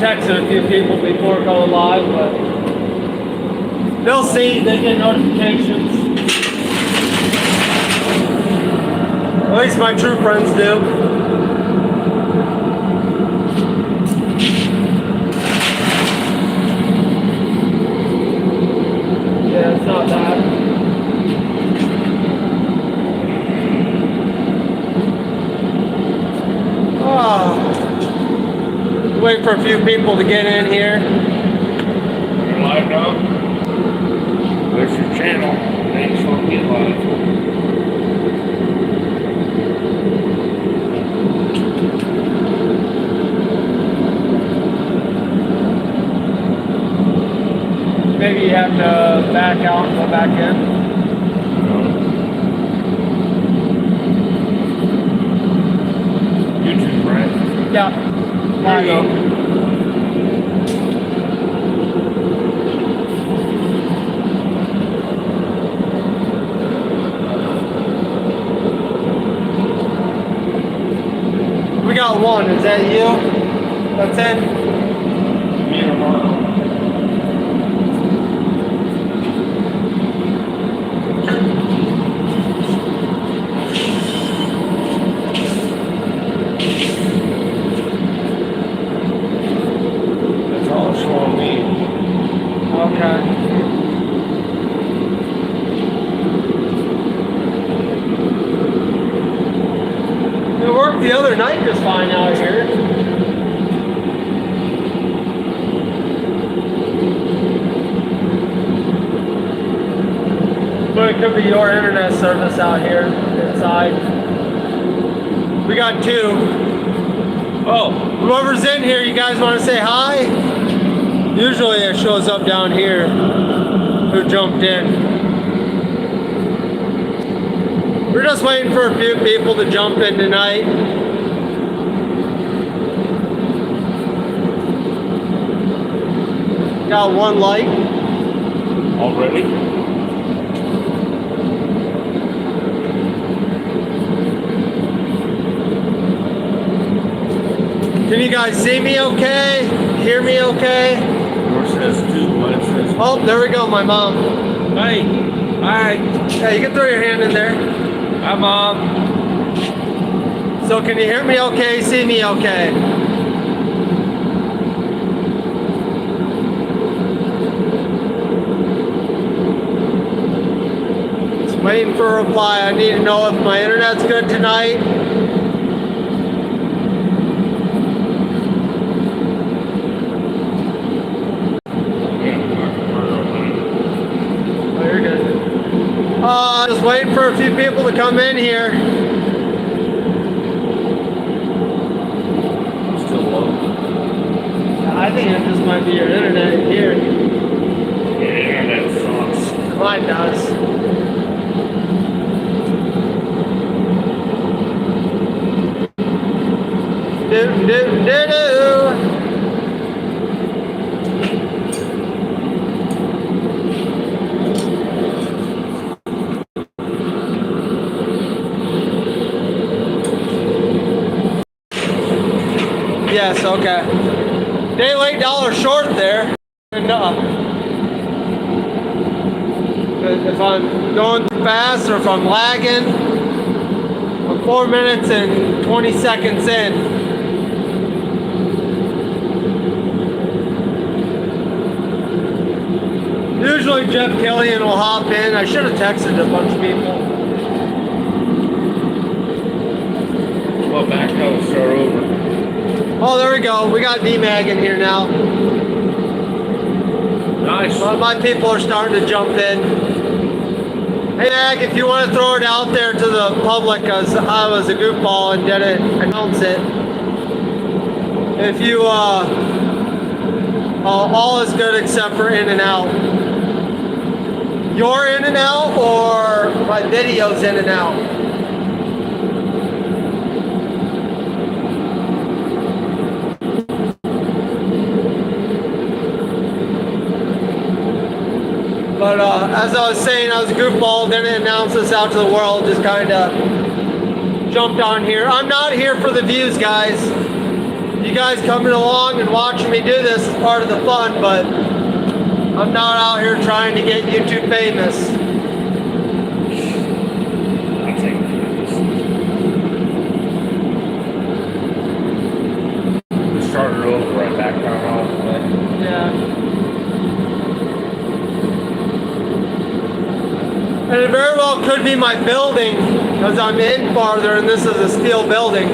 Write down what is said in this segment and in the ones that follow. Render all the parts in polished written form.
texted a few people before going live, but they'll see, they get notifications. At least my true friends do. Yeah, it's not bad. Wait for a few people to get in here. You're live now? There's your channel. Thanks for being live. Maybe you have to back out and go back in. YouTube, right? Yeah. There you go. We got one. Is that you? That's it? Me and Armando. That's all it's showing me. Okay. It worked the other night just fine out here. But it could be your internet service out here inside. We got two. Oh, whoever's in here, you guys want to say hi? Usually it shows up down here who jumped in. We're just waiting for a few people to jump in tonight. Got one like. Already? Can you guys see me okay? Hear me okay? Yours says 2, mine says... Oh, there we go, my mom. Hey. Hi. Yeah, you can throw your hand in there. Hi, Mom. So can you hear me okay? See me okay? Just waiting for a reply. I need to know if my internet's good tonight. Just waiting for a few people to come in here. Still low. I think it just might be your internet here. Yeah, internet sucks. Mine does. Do. Yes, okay. Day late, dollar short there. Enough. If I'm going too fast or if I'm lagging, I'm 4 minutes and 20 seconds in. Usually Jeff Killian will hop in. I should have texted a bunch of people. Well, back out and start over. Oh, there we go. We got D-Mag in here now. Nice. Well, my people are starting to jump in. Hey, Mag, if you want to throw it out there to the public, because I was a goofball and didn't announce it. If you, all is good except for in and out. You're in and out, or my video's in and out? But as I was saying, I was a goofball, didn't announce this out to the world, just kind of jumped on here. I'm not here for the views, guys. you guys coming along and watching me do this is part of the fun, but I'm not out here trying to get YouTube famous. I'll take it. Start it over right back down all the way. Yeah. And it very well could be my building, because I'm in farther and this is a steel building.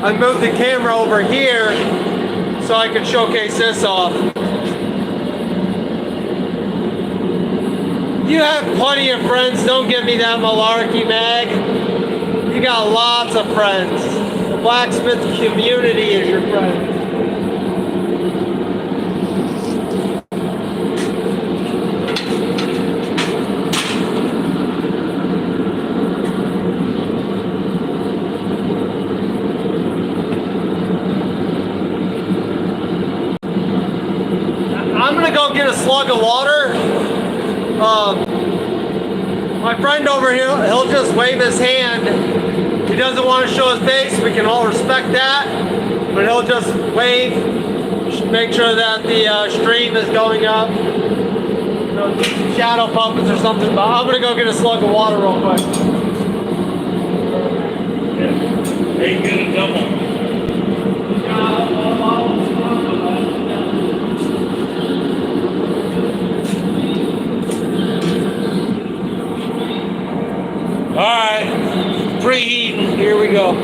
I moved the camera over here so I could showcase this off. You have plenty of friends, don't give me that malarkey, Mag. You got lots of friends. The blacksmith community is your friend. I'm gonna go get a slug of water. My friend over here, he'll just wave his hand. He doesn't want to show his face. We can all respect that. But he'll just wave, make sure that the stream is going up. You know, shadow puppets or something. But I'm gonna go get a slug of water real quick. Yeah. Hey, get a double. Alright, preheating, here we go.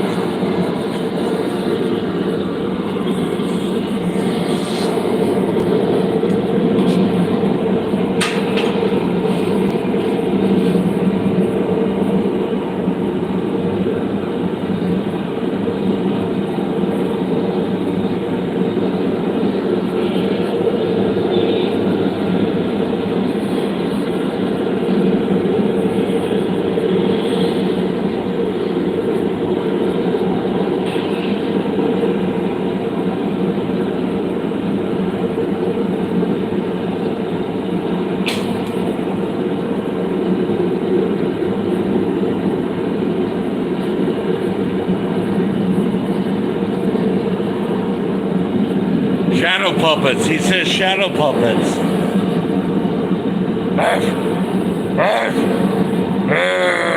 Shadow puppets. He says shadow puppets. Arf. Arf. Arf.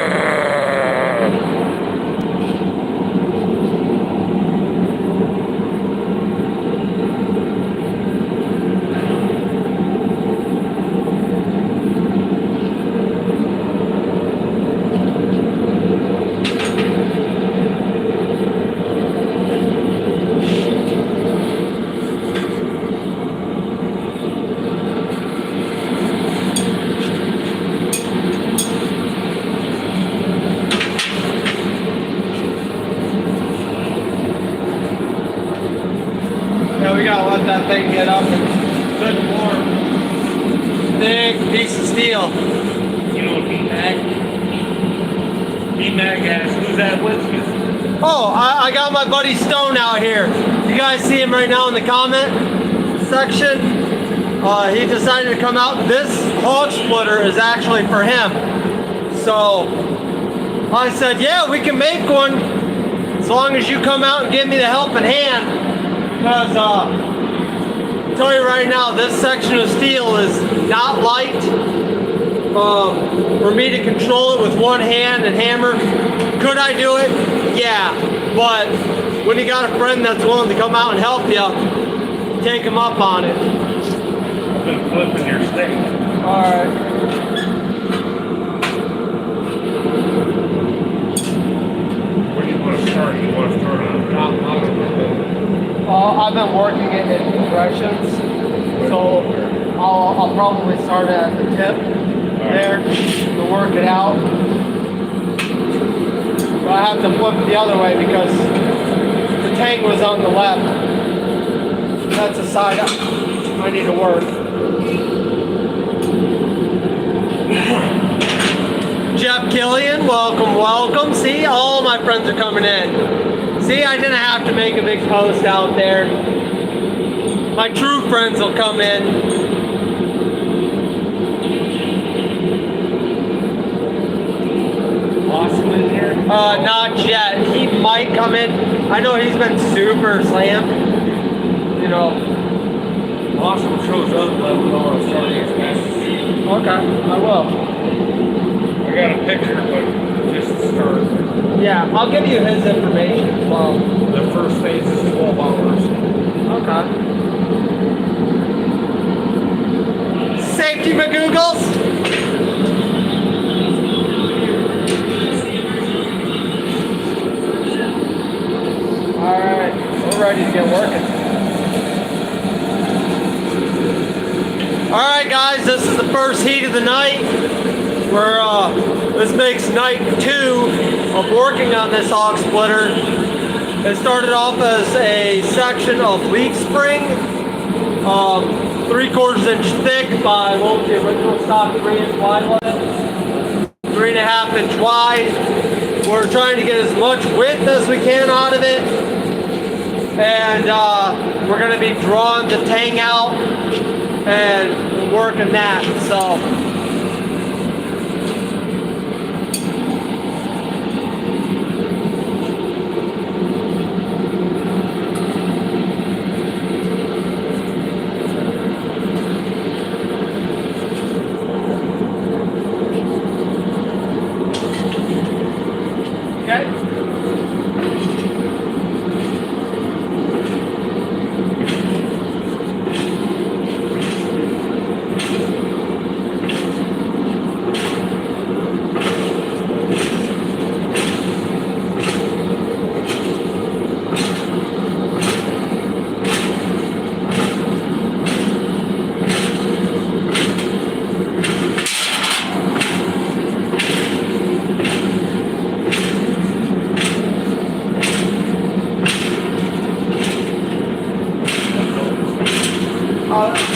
Yeah, we gotta let that thing get up and good and warm. Big piece of steel. You know what B-Mag? B-Mag asks, who's that with you? Oh, I got my buddy Stone out here. You guys see him right now in the comment section. He decided to come out. This hog splitter is actually for him. So I said, yeah, we can make one as long as you come out and give me the helping hand. Because I'll tell you right now, this section of steel is not light. For me to control it with one hand and hammer, could I do it? Yeah, but when you got a friend that's willing to come out and help you, take him up on it. I've been flipping your stick. Alright. Where do you want to start? You want to start on top? I've been working it in progressions, so I'll probably start at the tip there to work it out. But I have to flip it the other way because the tank was on the left. That's the side I need to work. Jeff Killian, welcome, welcome. See, all my friends are coming in. See, I didn't have to make a big post out there. My true friends will come in. Awesome in here? Not yet. might come in. I know he's been super slammed. You know. Awesome shows up, let me know I'm starting his message. Okay, I will. I got a picture, but just to start. Yeah, I'll give you his information as well. The first phase is 12 hours. Okay. Safety McGoogles. Alright, we're ready to get working. Alright guys, this is the first heat of the night. This makes night 2 of working on this aux splitter. It started off as a section of leaf spring, 3/4 inch thick by what was the original stock 3 inch wide was it? 3.5 inch wide. We're trying to get as much width as we can out of it. And we're going to be drawing the tang out and working that. So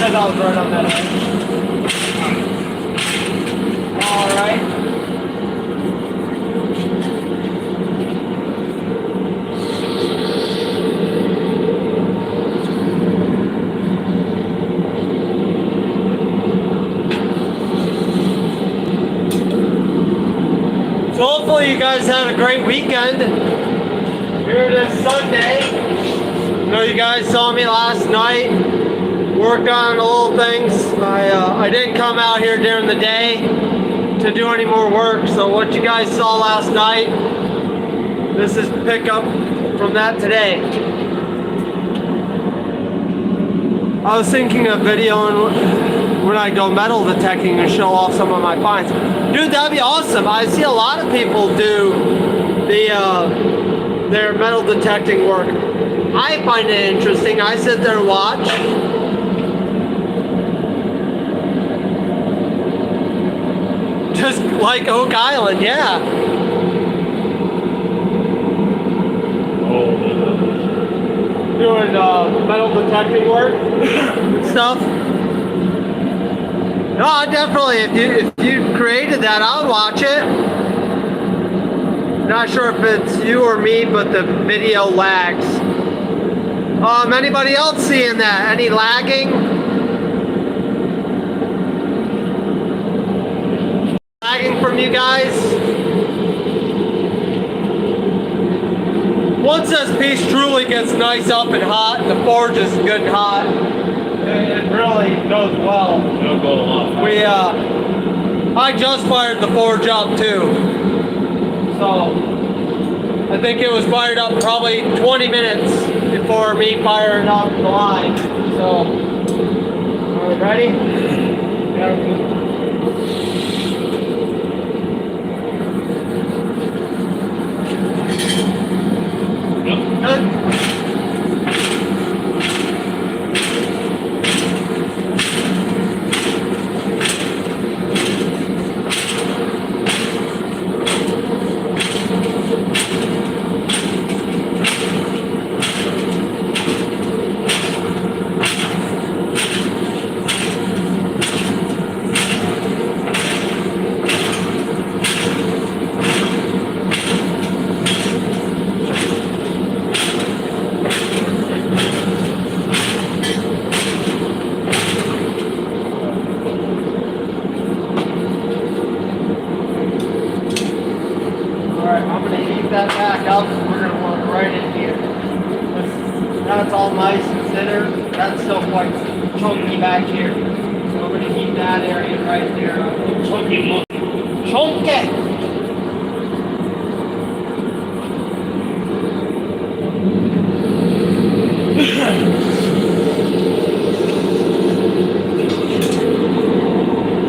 because I was right on that edge. Alright. So hopefully you guys had a great weekend. Here it is Sunday. I know you guys saw me last night. Worked on little things. I didn't come out here during the day to do any more work. So what you guys saw last night, this is the pickup from that today. I was thinking of videoing when I go metal detecting and show off some of my finds. Dude, that'd be awesome. I see a lot of people do their metal detecting work. I find it interesting. I sit there and watch. Just like Oak Island, yeah. Doing metal detecting work and stuff. No, definitely. If you created that, I would watch it. Not sure if it's you or me, but the video lags. Anybody else seeing that? Any lagging? Lagging from you guys? Once this piece truly gets nice up and hot, the forge is good and hot, it really goes well. It'll go a lot faster. I just fired the forge up too. So, I think it was fired up probably 20 minutes before me firing up the line. So, are we ready? Yeah. Good. that's still quite chunky back here. So I'm gonna keep that area right there. Chunky monkey. Chunky!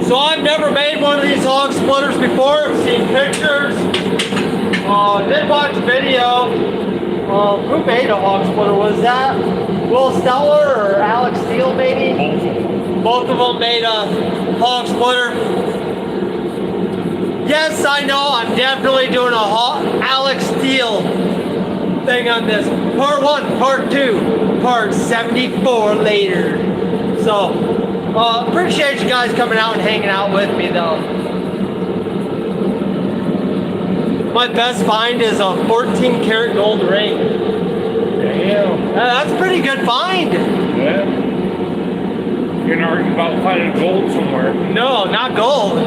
So I've never made one of these hog splitters before. I've seen pictures. Did watch a video. Who made a hog splitter? Was that Will Steller or Alex Steele maybe? Both of them made a hog splitter. Yes, I know. I'm definitely doing a Alex Steele thing on this. Part 1, part 2, part 74 later. So, appreciate you guys coming out and hanging out with me though. My best find is a 14 karat gold ring. Damn. That's a pretty good find. Yeah. You're gonna argue about finding gold somewhere. No, not gold.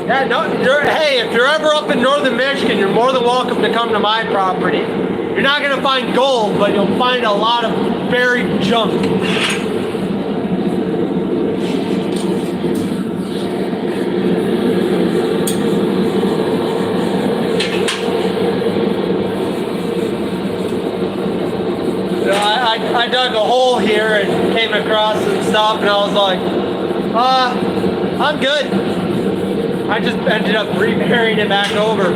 Yeah, no, hey, if you're ever up in northern Michigan, you're more than welcome to come to my property. You're not gonna find gold, but you'll find a lot of buried junk. I dug a hole here and came across some stuff and I was like, I'm good. I just ended up reburying it back over.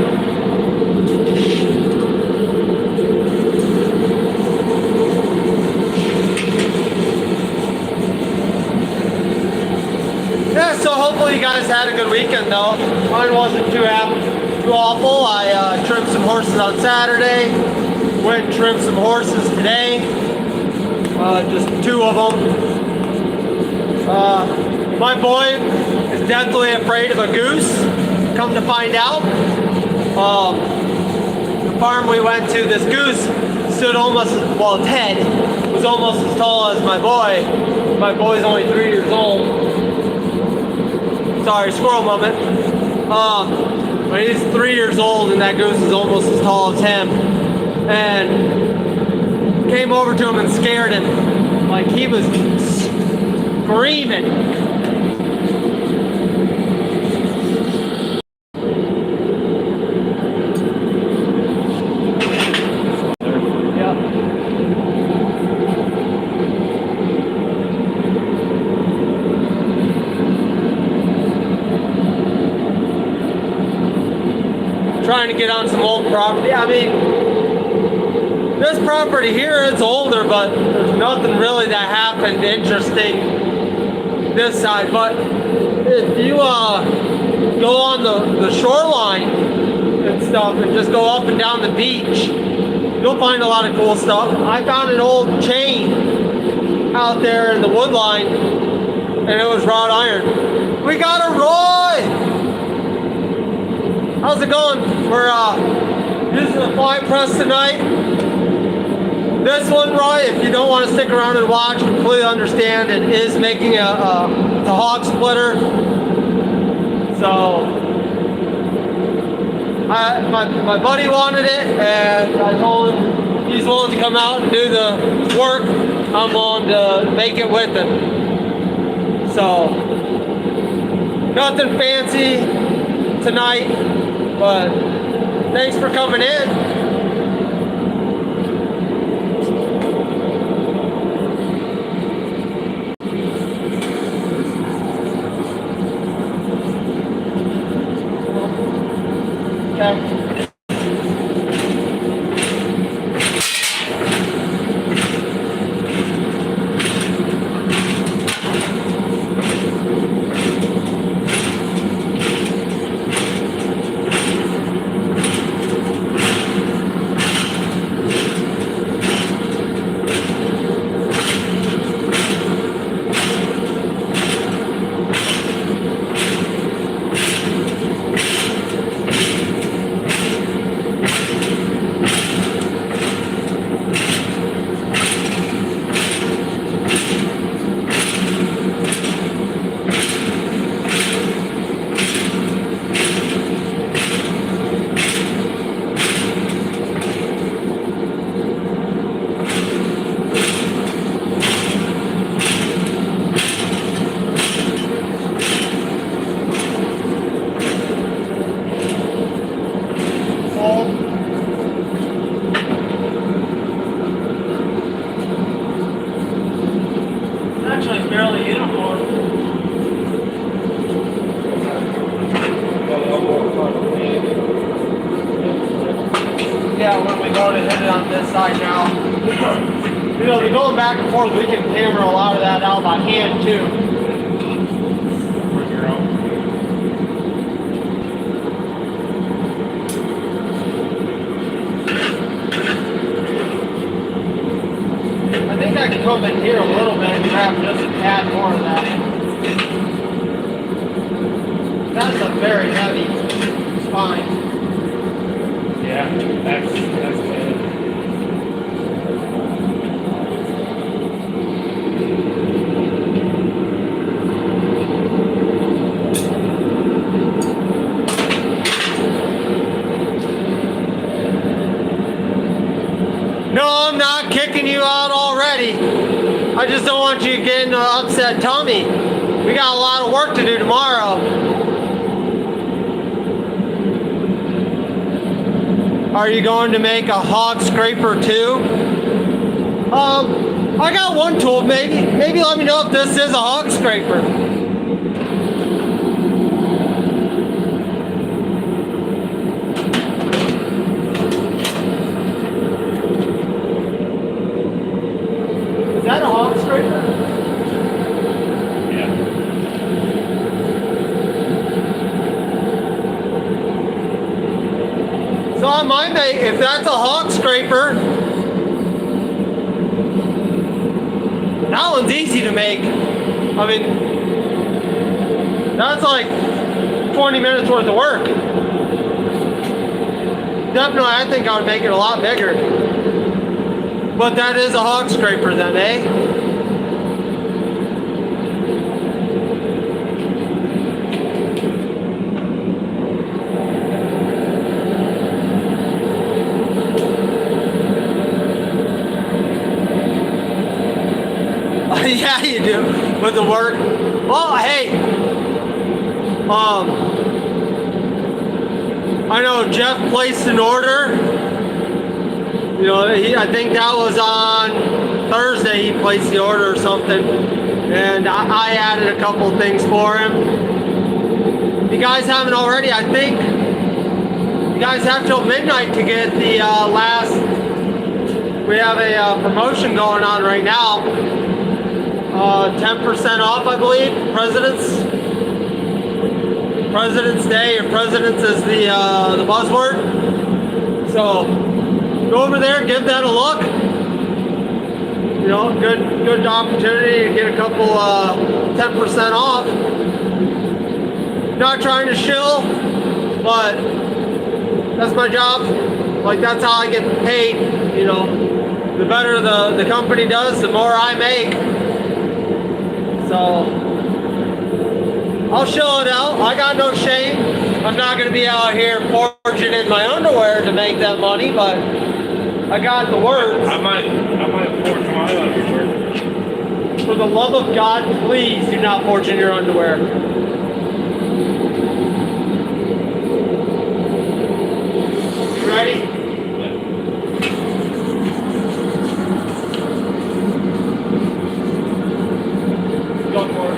Yeah, so hopefully you guys had a good weekend though. Mine wasn't too awful. I trimmed some horses on Saturday. Went and trimmed some horses today. Just 2 of them. My boy is deathly afraid of a goose. Come to find out, the farm we went to, this goose stood almost, well, its head was almost as tall as my boy. My boy's only 3 years old. Sorry, squirrel moment. But he's 3 years old and that goose is almost as tall as him. And came over to him and scared him. Like he was screaming. Yep. Trying to get on some old property. I mean, this property here, it's older, but there's nothing really that happened interesting this side. But if you go on the shoreline and stuff and just go up and down the beach, you'll find a lot of cool stuff. I found an old chain out there in the wood line and it was wrought iron. We got a Roy! How's it going? We're using a fly press tonight. This one, Roy, if you don't want to stick around and watch, completely understand. It is making a hog splitter. So, my buddy wanted it, and I told him he's willing to come out and do the work. I'm willing to make it with him. So, nothing fancy tonight, but thanks for coming in. Okay. this side now. You know, the going back and forth, we can hammer a lot of that out by hand too. Bring your own. I think I can come in here a little bit and grab just a tad more of that. That's a very heavy spine. Yeah, that's good. No, I'm not kicking you out already. I just don't want you getting an upset tummy. We got a lot of work to do tomorrow. Are you going to make a hog scraper too? I got one tool. Maybe let me know if this is a hog scraper. Is that a hog scraper? Yeah. So I might make, if that's a hog scraper, that one's easy to make. I mean, that's like 20 minutes worth of work. Definitely, I think I would make it a lot bigger. But that is a hog scraper then, eh? Yeah, you do, with the work. Oh, hey, I know Jeff placed an order. You know, I think that was on Thursday he placed the order or something. And I added a couple things for him. If you guys haven't already, I think you guys have till midnight to get the last, we have a promotion going on right now. 10% off, I believe. President's Day, or President's is the buzzword. So go over there, give that a look. You know, good opportunity to get a couple 10% off. Not trying to shill, but that's my job. Like, that's how I get paid. You know, the better the company does, the more I make. So I'll show it out. I got no shame. I'm not going to be out here forging in my underwear to make that money, but I got the words. I might forge my underwear. For the love of God, please do not forge in your underwear. You ready? Go for it.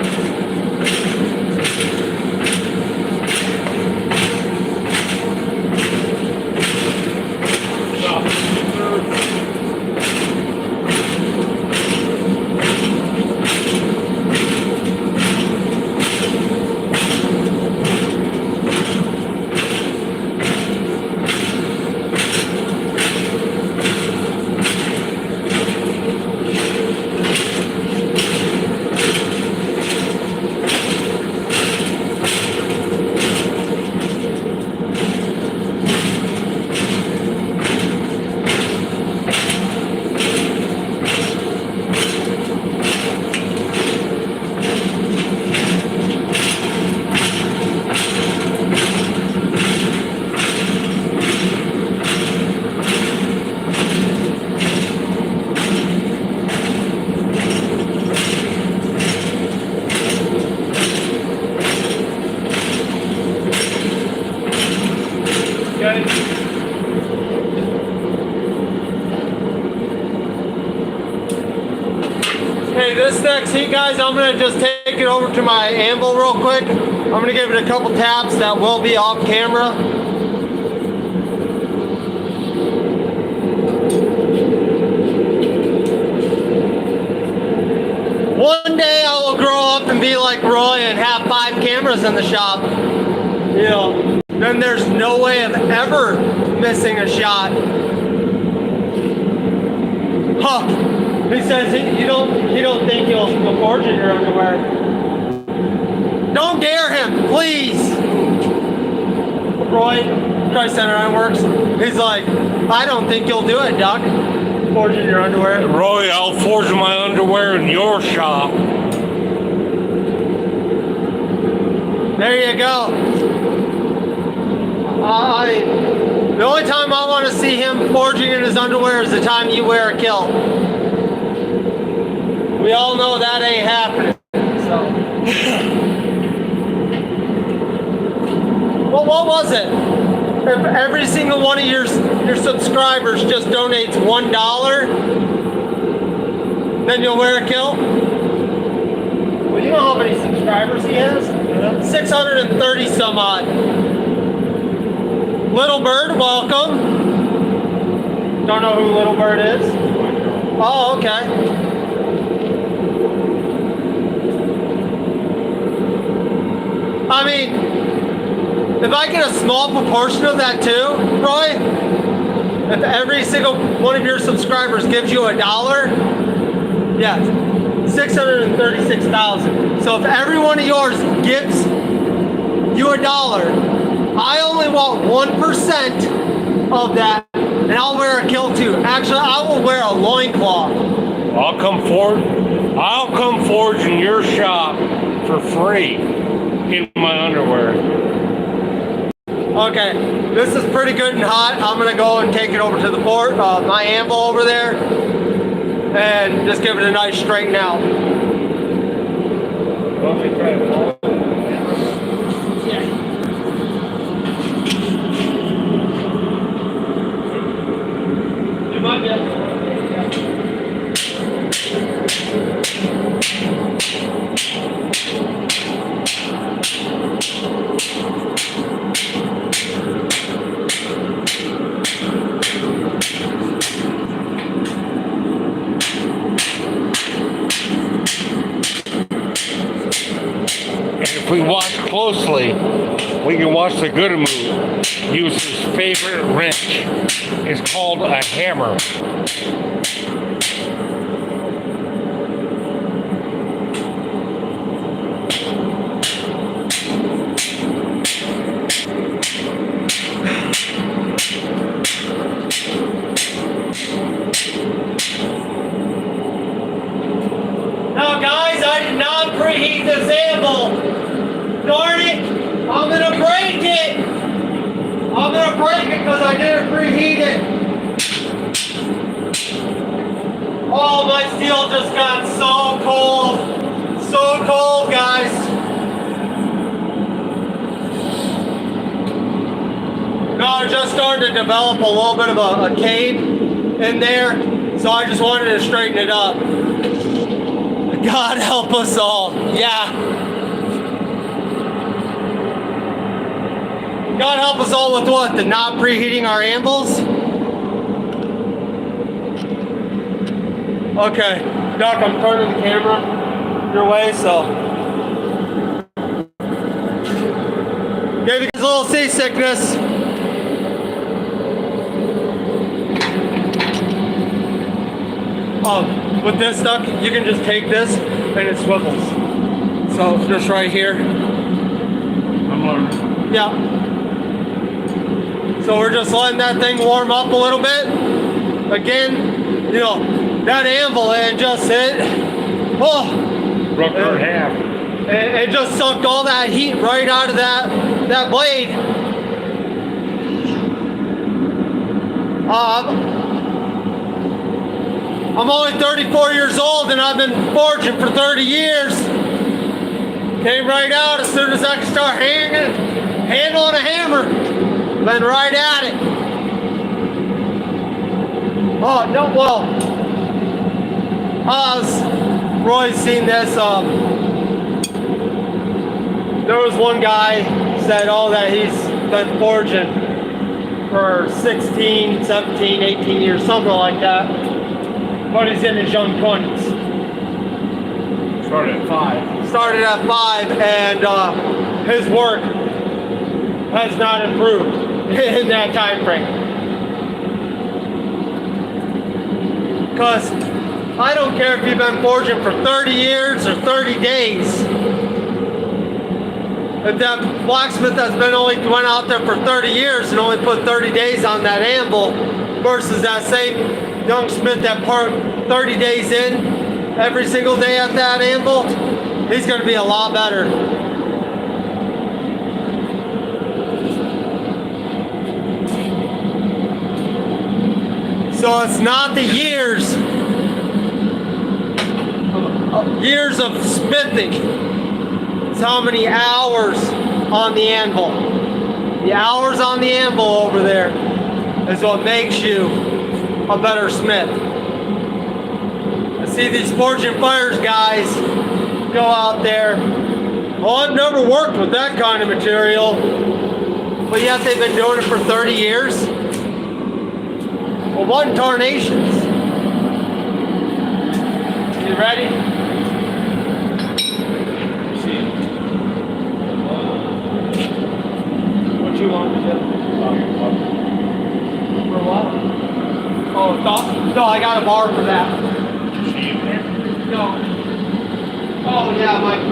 Okay, this next heat, guys, I'm going to just take it over to my anvil real quick. I'm going to give it a couple taps that will be off camera. and be like Roy and have 5 cameras in the shop, you know, then there's no way of ever missing a shot. Huh. He says you don't think he'll forge in your underwear. Don't dare him, please. Roy, Christ Center Ironworks, he's like, I don't think you'll do it, Doc. Forge in your underwear. Roy, I'll forge my underwear in your shop. There you go. The only time I want to see him forging in his underwear is the time you wear a kilt. We all know that ain't happening. So, well, what was it? If every single one of your subscribers just donates $1, then you'll wear a kilt? Well, you know how many subscribers he has? 630 some odd. Little Bird, welcome. Don't know who Little Bird is? Oh, okay. I mean, if I get a small proportion of that too, Roy, if every single one of your subscribers gives you $1, yeah, 636,000. So if every one of yours gives you $1, I only want 1% of that, and I'll wear a kilt too. Actually, I will wear a loincloth. I'll come forge in your shop for free in my underwear. Okay, this is pretty good and hot. I'm gonna go and take it over to the port, my anvil over there, and just give it a nice straighten out. Let me try it. You might be able to. If we watch closely, we can watch the Goodemoot use his favorite wrench. It's called a hammer. Now guys, I did not preheat this anvil. Darn it, I'm gonna break it. I'm gonna break it because I didn't preheat it. Oh, my steel just got so cold. So cold, guys. No, I just started to develop a little bit of a cave in there, so I just wanted to straighten it up. God help us all. Yeah. God help us all with what? The not preheating our anvils? Okay. Doc, I'm turning the camera your way, so. Gave you guys a little seasickness. With this stuff, you can just take this and it swivels. So just right here. I'm learning. Yeah. So we're just letting that thing warm up a little bit. Again, you know, that anvil and just hit. Oh, Broke her in half. it just sucked all that heat right out of that blade. I'm only 34 years old and I've been forging for 30 years. Came right out as soon as I could start handling a hammer. Been right at it. Oh, no, well, Roy's seen this. There was one guy said, oh, that he's been forging for 16, 17, 18 years, something like that. But he's in his young 20s. Started at 5. started at 5, and his work has not improved in that time frame. Because I don't care if you've been forging for 30 years or 30 days. If that blacksmith that's been only went out there for 30 years and only put 30 days on that anvil versus that same young smith that put 30 days in every single day at that anvil, he's going to be a lot better. So it's not the years of smithing. It's how many hours on the anvil. The hours on the anvil over there is what makes you a better smith. I see these forging fires guys go out there. Well, I've never worked with that kind of material, but yet they've been doing it for 30 years. Well, what in tarnations? You ready? What you want to do? For what? Oh, no, I got a bar for that. No. Oh, yeah, Mike.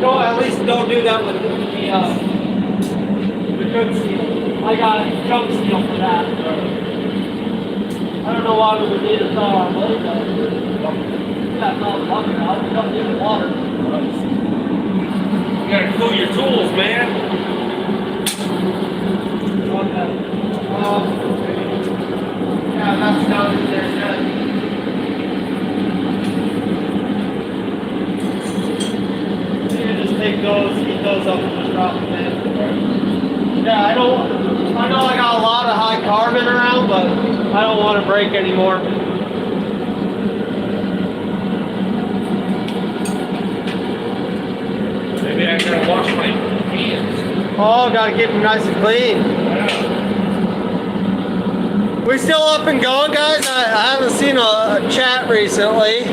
No, at least don't do that with the good steel. I got junk steel for that. I don't know why we would need to thaw our blade though. Yeah, no, water now. We don't need the water. You gotta cool your tools, man. Okay. Yeah, that's down in there. Good. You can just take those, heat those up, and just drop them in. Yeah, I know I got a lot of high carbon around, but I don't want to break anymore. Maybe I gotta wash my hands. Oh, gotta keep them nice and clean. Yeah. We still up and going, guys? I haven't seen a chat recently.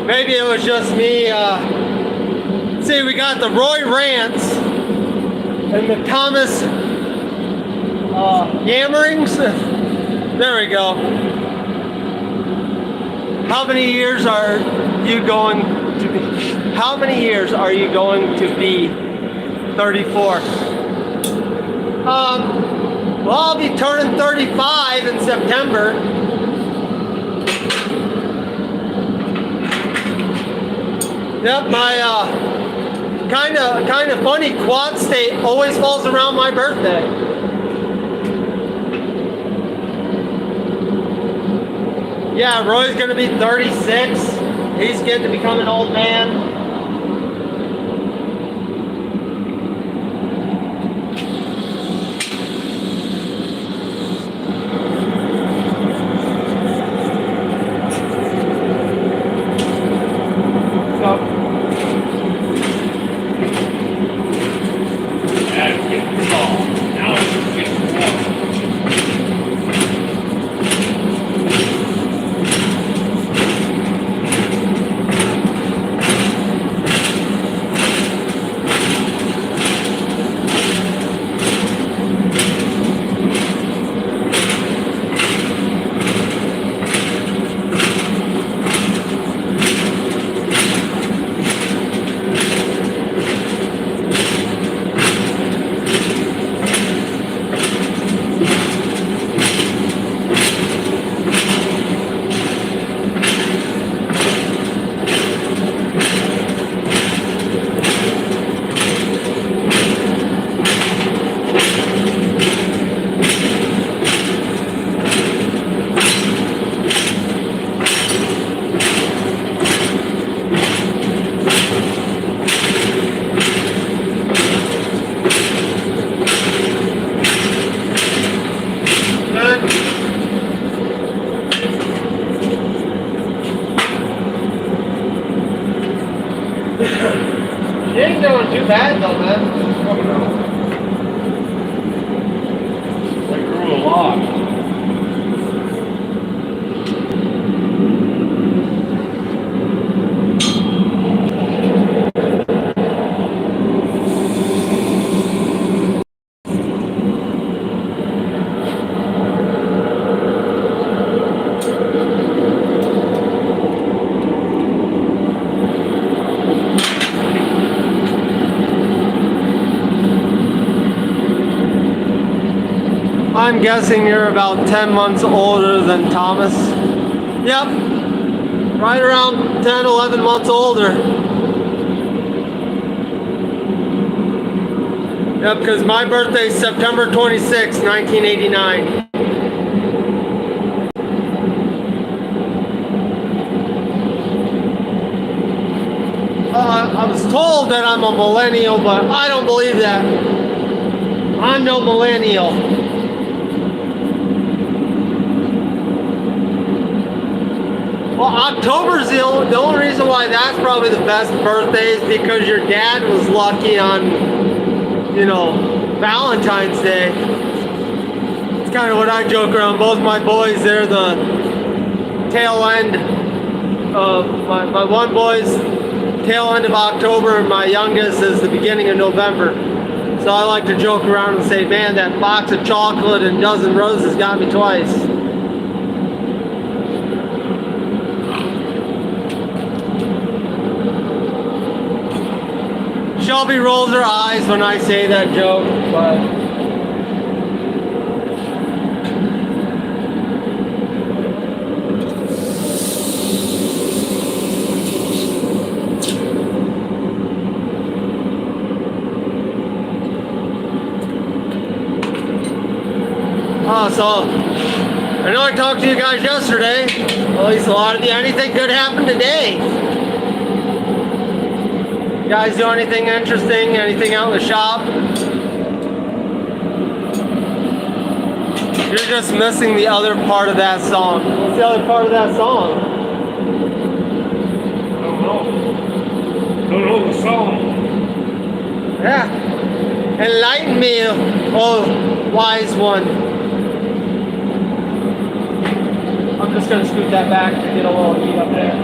Maybe it was just me. See, we got the Roy Rants and the Thomas Yammerings. There we go. How many years are you going to be? How many years are you going to be 34? Well, I'll be turning 35 in September. Yep, my kind of funny quad state always falls around my birthday. Yeah, Roy's gonna be 36. He's getting to become an old man. I'm guessing you're about 10 months older than Thomas. Yep, right around 10, 11 months older. Yep, because my birthday is September 26, 1989. I was told that I'm a millennial, but I don't believe that. I'm no millennial. Well, October's the only reason why that's probably the best birthday is because your dad was lucky on, you know, Valentine's Day. It's kind of what I joke around. Both my boys, they're the tail end of my one boy's tail end of October, and my youngest is the beginning of November. So I like to joke around and say, man, that box of chocolate and dozen roses got me twice. Shelby rolls her eyes when I say that joke, but so I know I talked to you guys yesterday. Well, at least a lot of you. Anything good happened today? You guys do anything interesting? Anything out in the shop? You're just missing the other part of that song. What's the other part of that song? I don't know. Don't know the song. Yeah. Enlighten me, oh wise one. I'm just going to scoot that back to get a little heat up there.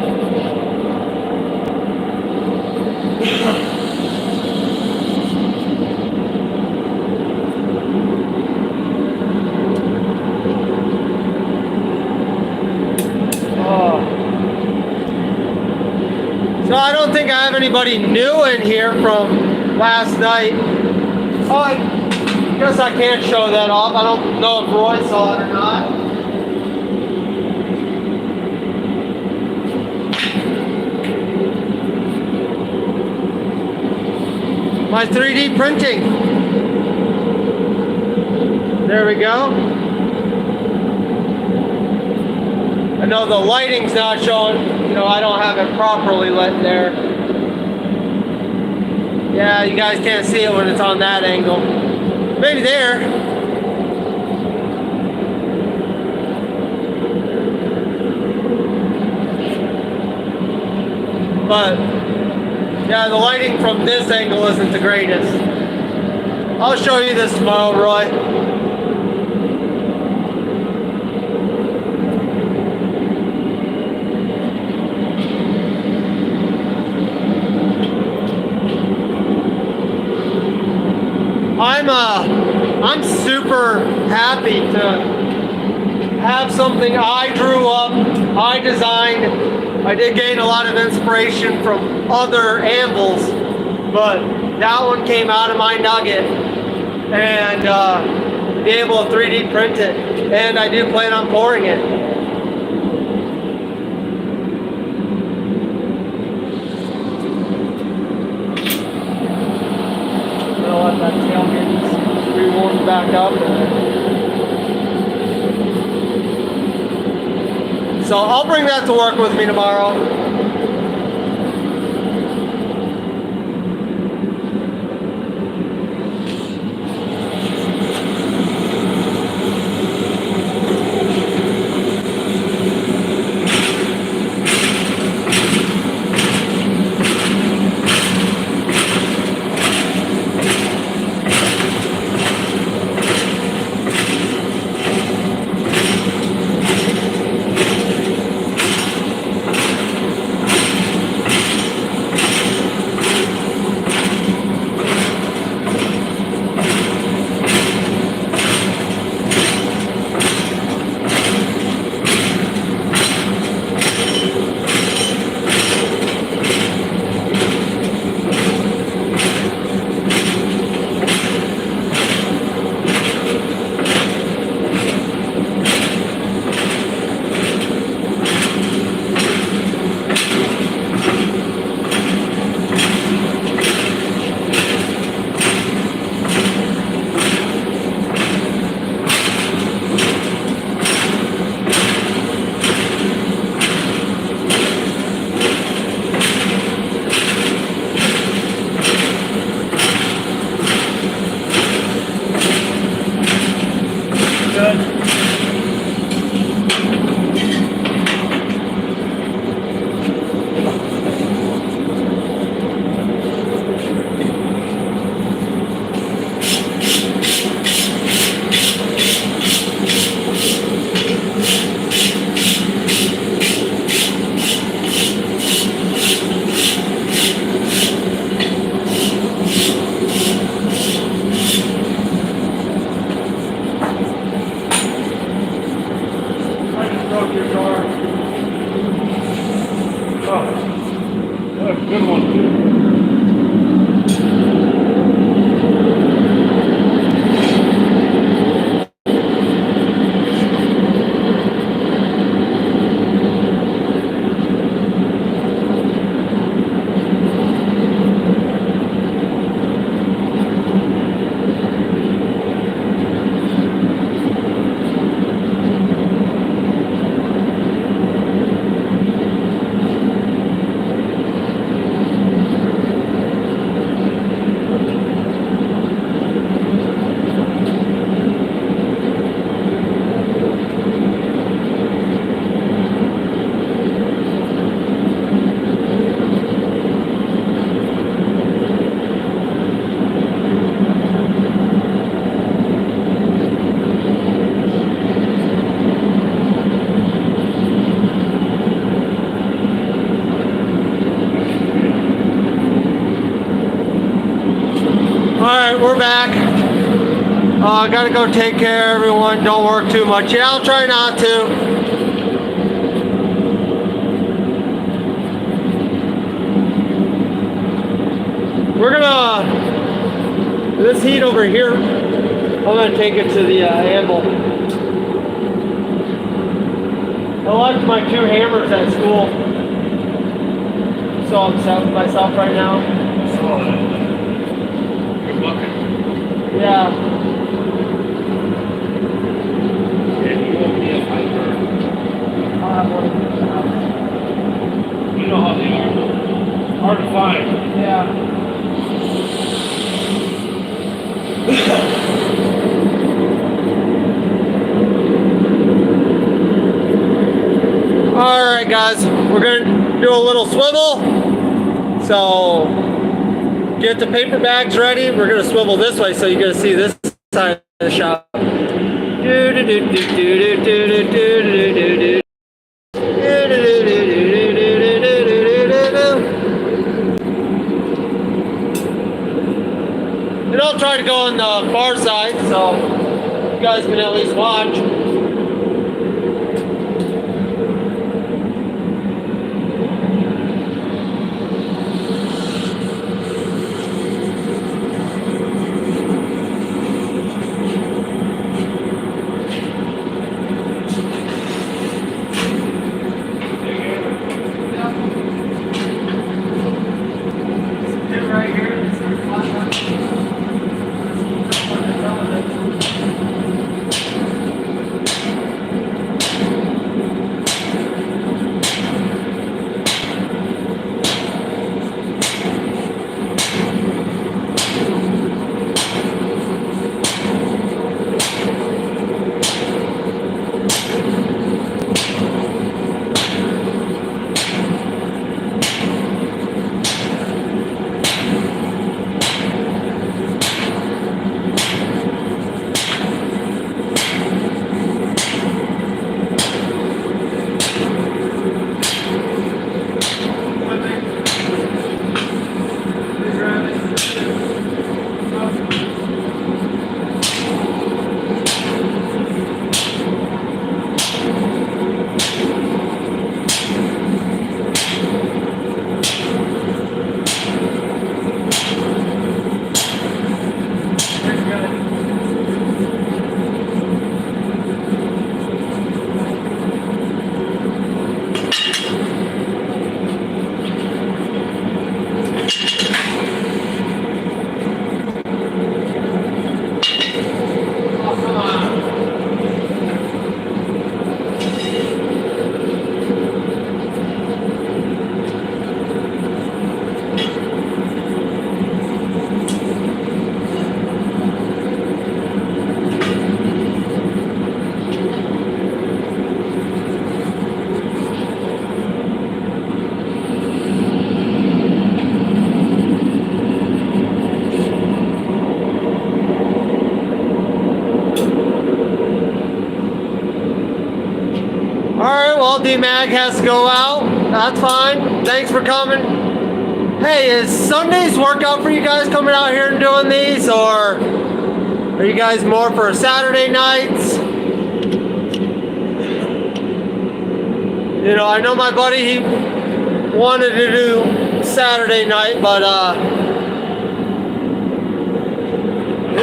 So I don't think I have anybody new in here from last night. Oh, I guess I can't show that off. I don't know if Roy saw it or not. My 3D printing. There we go. I know the lighting's not showing, you know, I don't have it properly lit there. Yeah, you guys can't see it when it's on that angle. Maybe there. But yeah, the lighting from this angle isn't the greatest. I'll show you this tomorrow, Roy. I'm super happy to have something I drew up, I designed. I did gain a lot of inspiration from other anvils, but that one came out of my nugget, and be able to 3D print it, and I do plan on pouring it. I'm gonna let that tailgate re-warm back up. So I'll bring that to work with me tomorrow. good. I just broke your car. Oh, that's a good one too. Alright, we're back. I gotta go take care of everyone. Don't work too much. Yeah, I'll try not to. We're gonna, this heat over here, I'm gonna take it to the anvil. I left my 2 hammers at school. So I'm upset with myself right now. Good bucket. Yeah. And you won't be a fighter. I'll have one in the house. You know how they are. Hard to find. Yeah. Alright guys, we're gonna do a little swivel. So get the paper bags ready. We're gonna swivel this way so you get to see this side of the shop. And I'll try to go on the far side so you guys can at least watch. Right here. All D-Mag has to go out. That's fine. Thanks for coming. Hey, is Sundays work out for you guys coming out here and doing these, or are you guys more for Saturday nights? You know, I know my buddy, he wanted to do Saturday night, but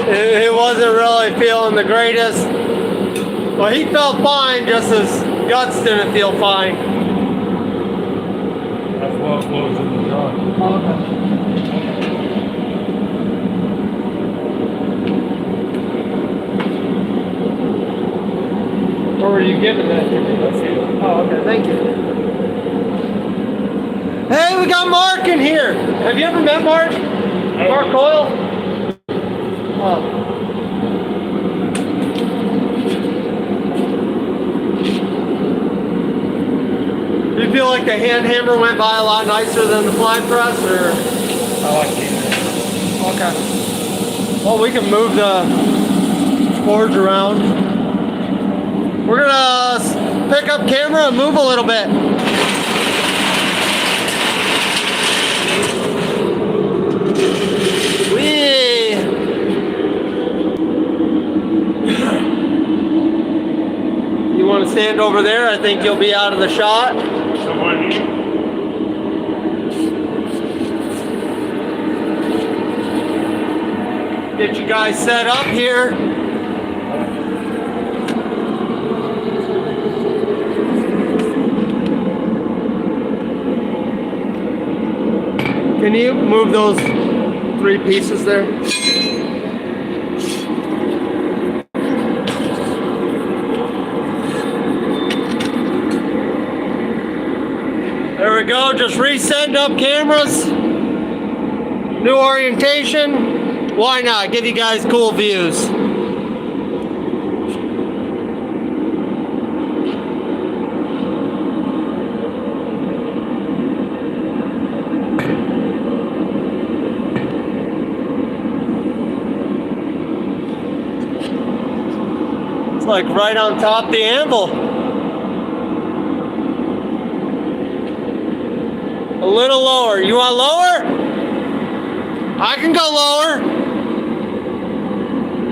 he wasn't really feeling the greatest. Well, he felt fine, just his guts didn't feel fine. That's what was in the jar. Okay. Where were you giving that to me? Let's see. Oh, okay, thank you. Hey, we got Mark in here. Have you ever met Mark? Mark Coyle? Oh. Do you feel like the hand hammer went by a lot nicer than the fly press, or? I like it. Okay. Well, we can move the forge around. We're gonna pick up camera and move a little bit. Whee! You want to stand over there? I think you'll be out of the shot. Someone here? Get you guys set up here. Can you move those 3 pieces there? There we go, just resend up cameras. New orientation. Why not? Give you guys cool views. It's like right on top of the anvil. A little lower. You want lower? I can go lower.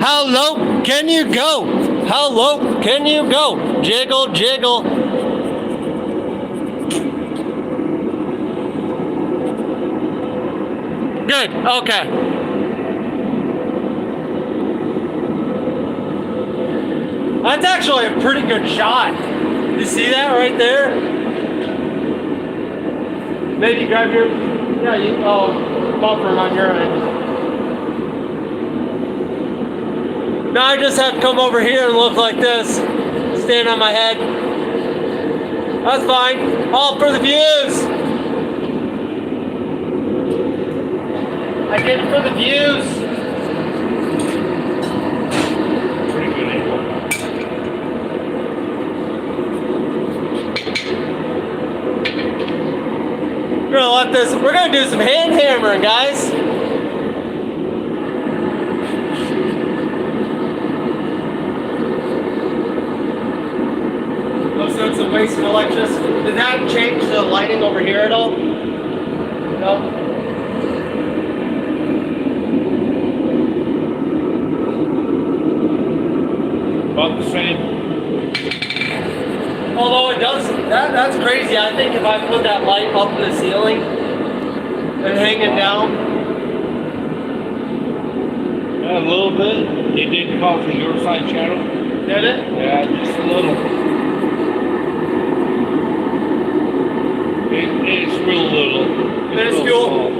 How low can you go? How low can you go? Jiggle, jiggle. Good, okay. That's actually a pretty good shot. You see that right there? Maybe grab your, yeah, you, oh, bumper on your end. Now I just have to come over here and look like this. Stand on my head. That's fine. All for the views. I did it for the views. Pretty good angle. We're gonna let this, we're gonna do some hand hammering, guys. So it's a waste of electricity. Did that change the lighting over here at all? No? About the same. Although it does, that's crazy. I think if I put that light up in the ceiling and hang it down. Yeah, a little bit. It did cause a your side shadow. Did it? Yeah, just a little. It's real little. Minuscule.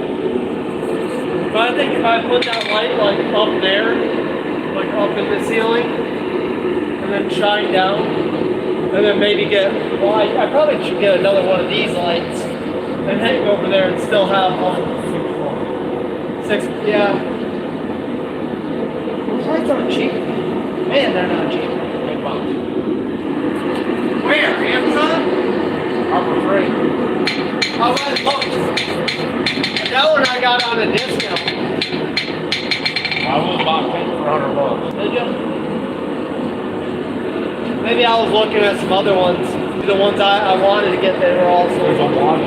But I think if I put that light like up there, like up in the ceiling, and then shine down, and then maybe get, well, I probably should get another one of these lights and hang over there and still have six, yeah. Those lights aren't cheap. Man, they're not cheap. Big box. Where? Amazon? Harbor Freight. How about look? That one I got on a discount. I was about $10 for $100. Did you? Maybe I was looking at some other ones. The ones I wanted to get, they were all There's sold. a lot. I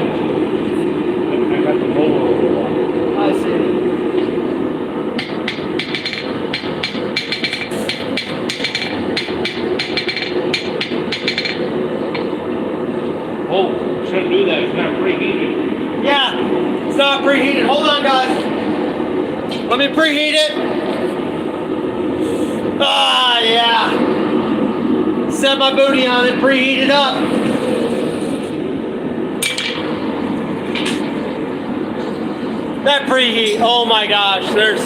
got the roller one. I see. Oh, shouldn't do that. It's not preheated. Yeah, it's not preheated. Hold on, guys. Let me preheat it. Ah, yeah. Set my booty on it, preheat it up. That preheat, oh my gosh, there's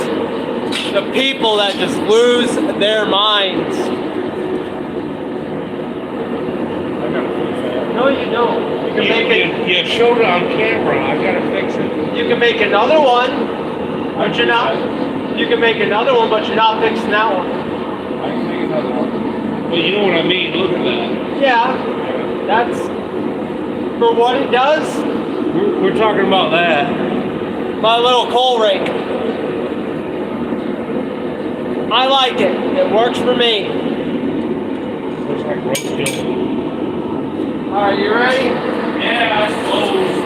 the people that just lose their minds. I gotta fix that. No, you don't. You can make it. You showed it on camera. I gotta fix it. You can make another one, but you're not. You can make another one, but you're not fixing that one. I can make another one. Well, you know what I mean. Look at that. Yeah, that's for what it does. We're talking about that. My little coal rake. I like it. It works for me. Looks like roadkill. All right, you ready? Yeah, I suppose.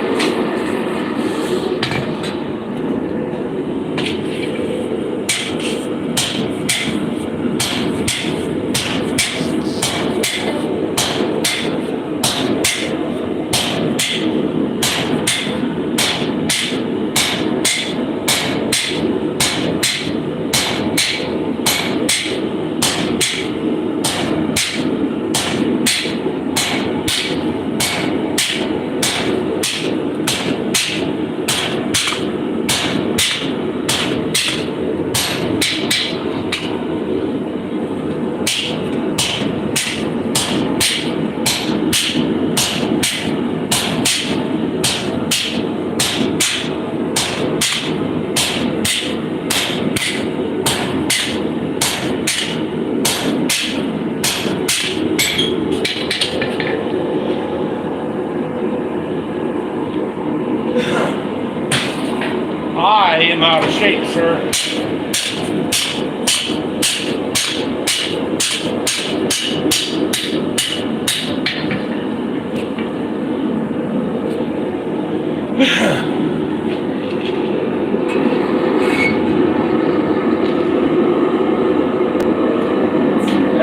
I am out of shape, sir.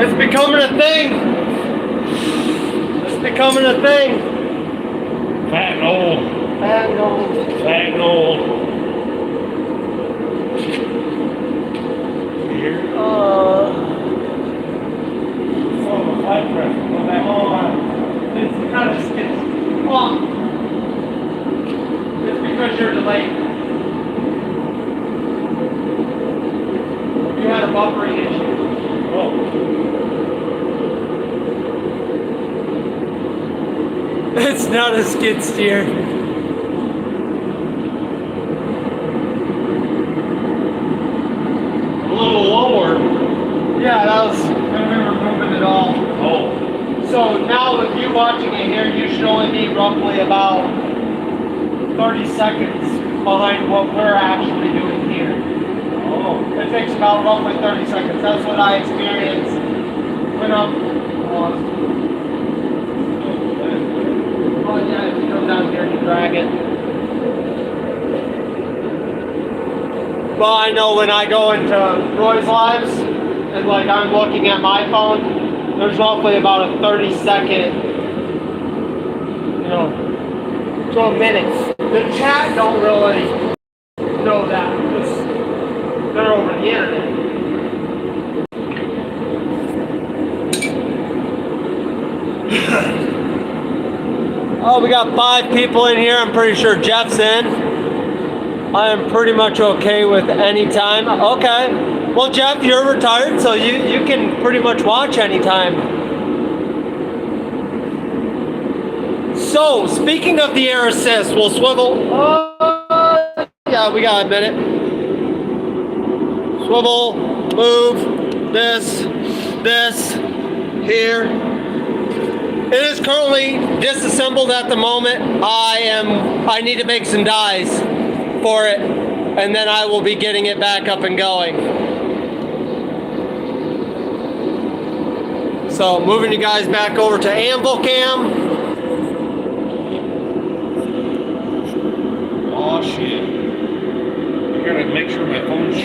It's becoming a thing. It's becoming a thing. Fat and old. And Fat and old. Here. oh, Oh, high pressure. Go back on. it's kind of skits. Well, it's because you're delayed. You had a buffering issue. Oh. It's not a skid steer. A little lower. Yeah, that was when we were moving it all. Oh. So now with you watching it here, you should only be roughly about 30 seconds behind what we're actually doing here. Oh. It takes about roughly 30 seconds. That's what I experienced when I'm oh yeah, if you come down here and you drag it. Well, I know when I go into Roy's Lives and like I'm looking at my phone, there's roughly about a 30-second, to a minute. The chat don't really know that because they're over the internet. Oh, we got 5 people in here. I'm pretty sure Jeff's in. I am pretty much okay with any time. Okay. Well, Jeff, you're retired, so you can pretty much watch anytime. So, speaking of the air assist, we'll swivel. Yeah, we got a minute. Swivel, move, this, here. It is currently disassembled at the moment. I need to make some dies for it, and then I will be getting it back up and going. So moving you guys back over to Anvil Cam.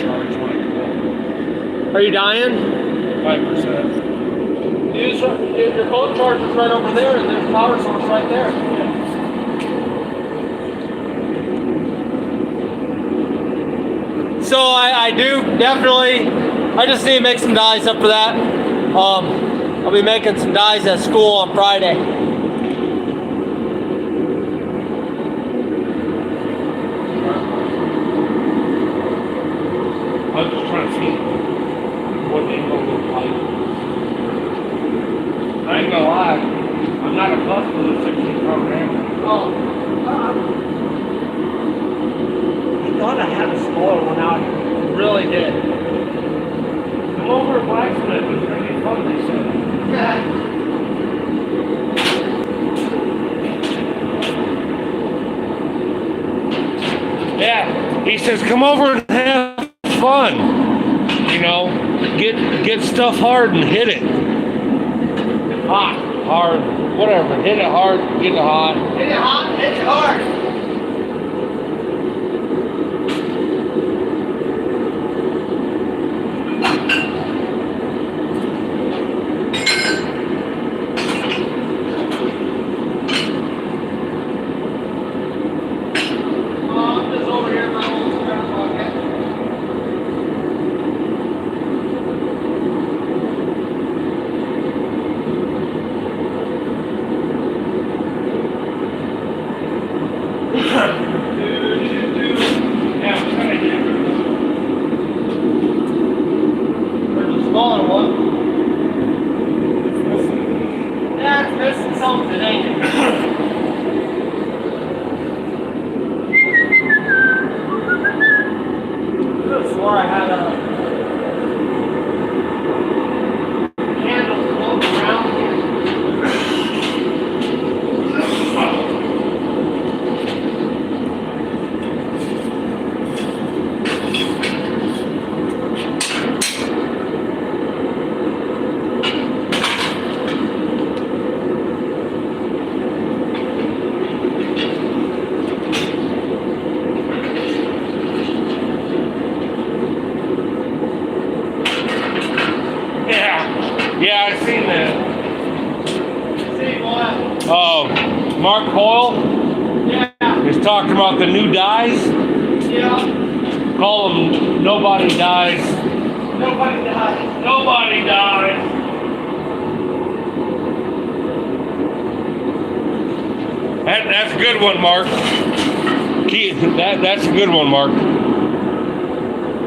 charge when I Are you dying? go. 5%. Your phone charge is right over there, and there's a power source right there. So I do definitely, I just need to make some dyes up for that. I'll be making some dyes at school on Friday. I was just trying to see what they look like. I ain't gonna lie, I'm not opposed to the 16 Ram. Oh, I thought I had a smaller one out here. Really did. Come over to Blacksmith, it's gonna be fun, they said. Yeah. Yeah, he says, come over and have fun. You know, get stuff hard and hit it. Hot, hard, whatever. Hit it hard, get it hot. Hit it hot, hit it hard. Smaller one. Yeah, it's missing something, ain't it? I could have swore I had a candle floating around here. Yeah, I've seen that. See what? Mark Hoyle Yeah. is talking about the new dyes. Yeah. Call them Nobody Dies. Nobody died. Nobody dies. That's a good one, Mark. That's a good one, Mark.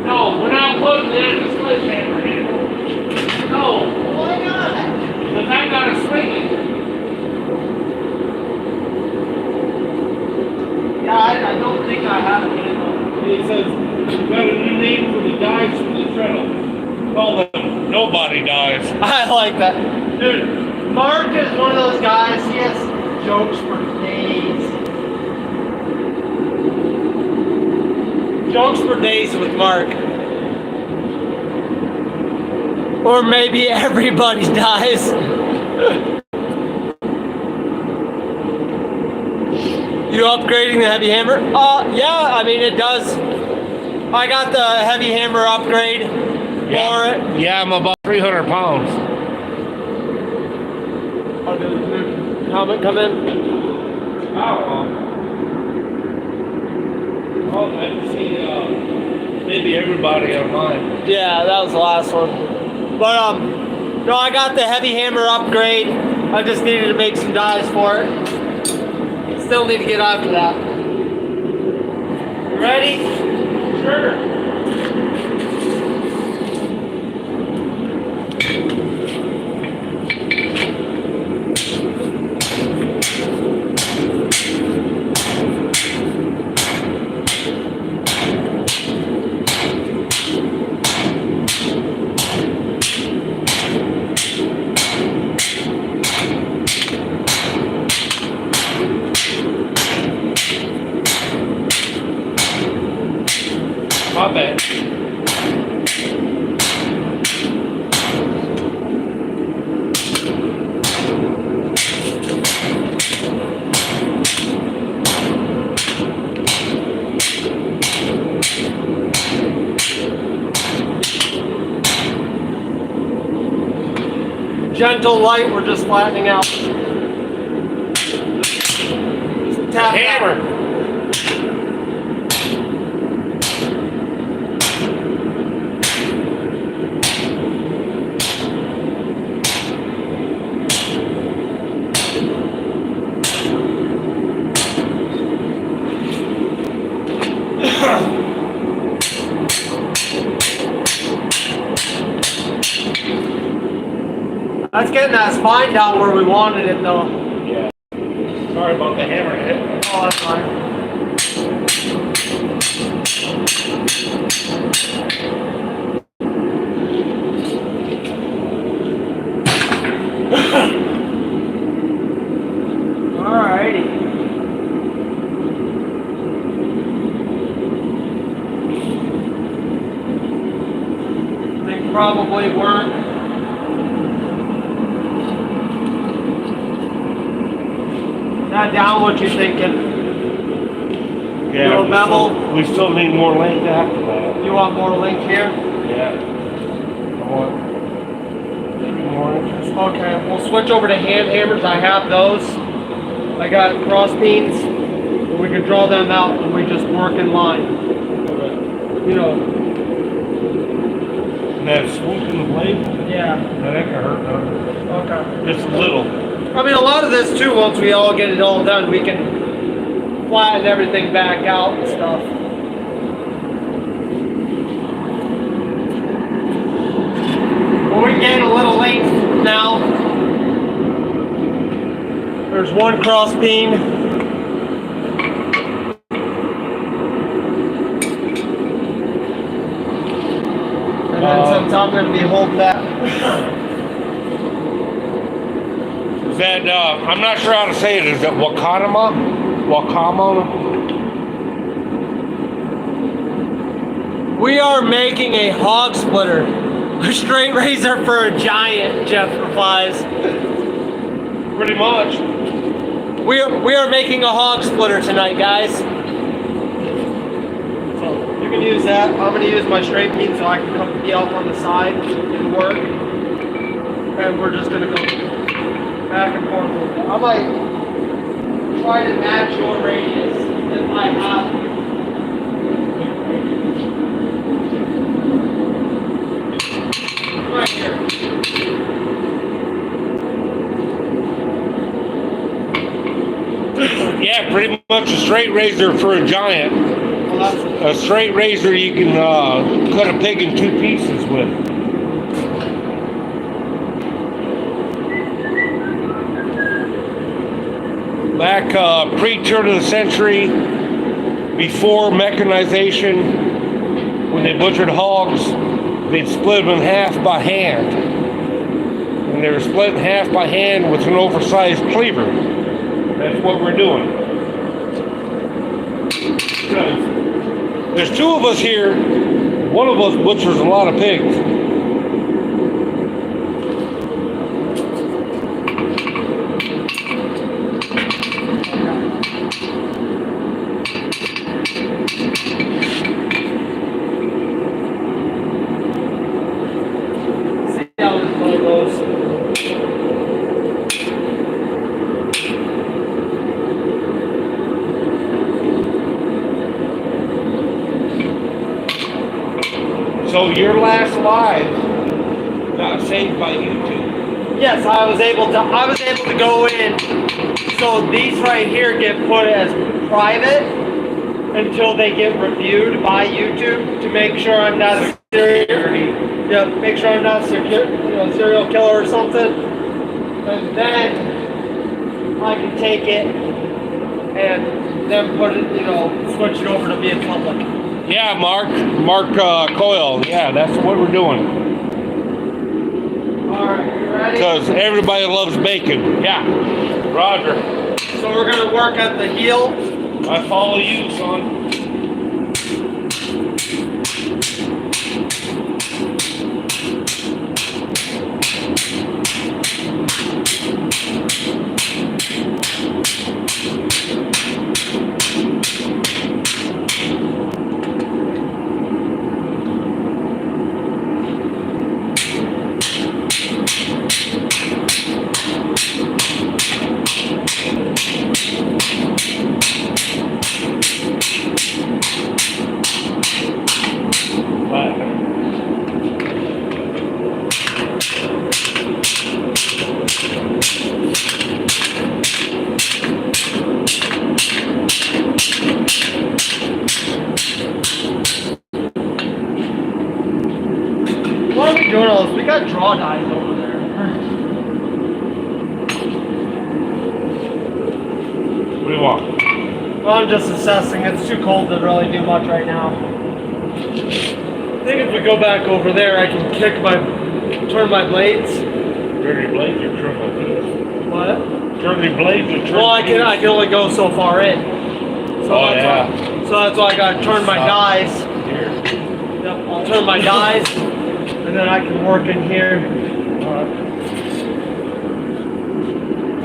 No, we're not putting it in the sledgehammer handle. No. Why not? Because I got to swing it. Yeah, I don't think I have a handle. It says, got a new name for the dives for the treadle. Call them Nobody Dies. I like that. Dude, Mark is one of those guys, he has jokes for days. Jokes for days with Mark. Or maybe everybody dies. You upgrading the heavy hammer? Yeah, I mean it does. I got the heavy hammer upgrade for it. Yeah, I'm about 300 pounds. Oh, did the new helmet come in? Oh, I see maybe everybody online. Yeah, that was the last one. But no, I got the heavy hammer upgrade. I just needed to make some dies for it. Still need to get after that. You ready? Sure. gentle light, we're just flattening out. Just tap Hammer. That's getting that spine down where we wanted it though. Yeah. Sorry about the hammer hit. Oh, that's fine. Alrighty. They probably weren't. Not down, what you thinking? Yeah. Little bevel. We still need more length after that. You want more length here? Yeah. I want more inches. Okay, we'll switch over to hand hammers. I have those. I got cross beams. We can draw them out and we just work in line. You know. And that swooping blade, Yeah. that ain't gonna hurt none. Okay. Just a little. I mean, a lot of this too, once we all get it all done, we can flatten everything back out and stuff. Well, we gain a little length now. There's one cross beam. And then since I'm going to be holding that. Is that, I'm not sure how to say it. Is it Wakama? Wakama? We are making a hog splitter. A straight razor for a giant, Jeff replies. Pretty much. We are making a hog splitter tonight, guys. So you can use that. I'm going to use my straight beam so I can come be off on the side and work. And we're just going to go back and forth. I might try to match your radius if I have to. Right here. Yeah, pretty much a straight razor for a giant. Well, that's A straight razor you can cut a pig in 2 pieces with. Back pre-turn of the century, before mechanization, when they butchered hogs, they'd split them in half by hand. And they were split in half by hand with an oversized cleaver. That's what we're doing. Because there's 2 of us here. One of us butchers a lot of pigs. See how this one goes. So your last live got saved by YouTube. Yes, I was able to go in. So these right here get put as private until they get reviewed by YouTube to make sure I'm not a make sure I'm not a serial killer or something. And then I can take it and then put it, switch it over to being public. Yeah, Mark Coyle. Yeah, that's what we're doing. All right, you ready? Because everybody loves bacon. Yeah, Roger. So we're gonna work at the heel. I follow you, son. I'm just assessing. It's too cold to really do much right now. I think if we go back over there, I can turn my blades. Dirty blades or triple blades? What? Dirty blades or triple Well, I can only go so far in. So that's why I gotta turn my dies. Here. Yep, I'll turn my dies, and then I can work in here.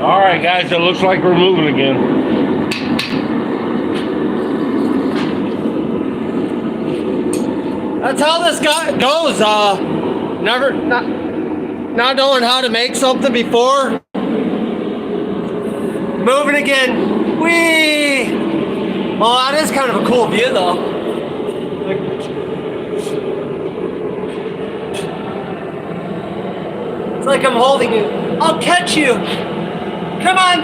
All right, guys, it looks like we're moving again. That's how this guy goes. Not knowing how to make something before. Moving again. Whee! Well, that is kind of a cool view, though. It's like I'm holding you. I'll catch you. Come on.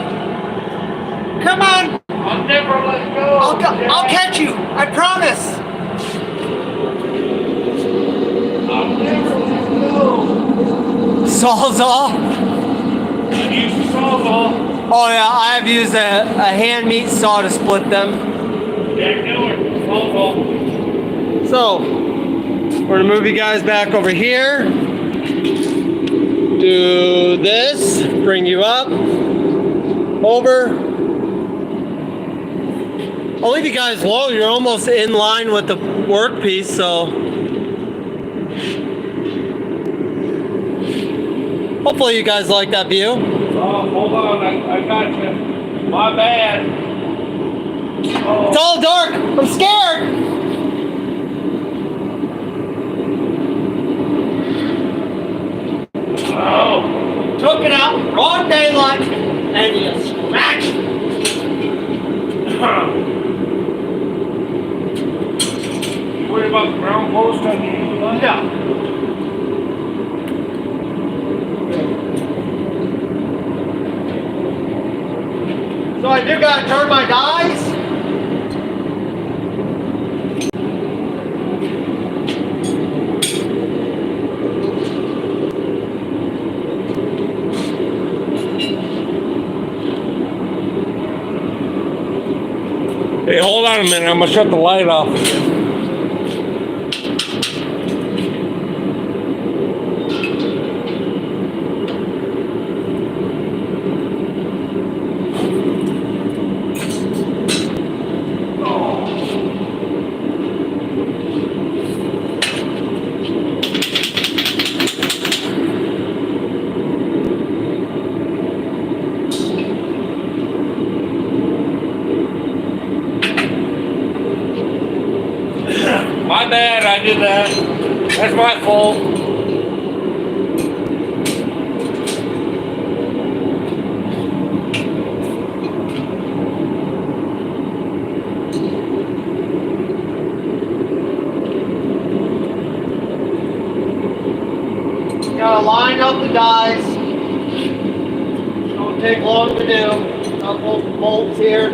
Come on. I'll never let go. I'll catch you. I promise. I'll never let go. Sawzall. I use the sawzall. Oh yeah, I have used a hand meat saw to split them. Jack Miller, sawzall. So, we're gonna move you guys back over here. Do this, bring you up, over. I'll leave you guys low. You're almost in line with the workpiece, so hopefully you guys like that view. Oh, hold on, I got you. My bad. Oh. It's all dark. I'm scared. Oh. Took it out, broad daylight, and you smacked. You worried about the ground post on the line? Yeah. So I do gotta turn my dies. Hey, hold on a minute. I'm gonna shut the light off. My bad, I did that. That's my fault. Gotta line up the dies. Don't take long to do. Couple bolts here.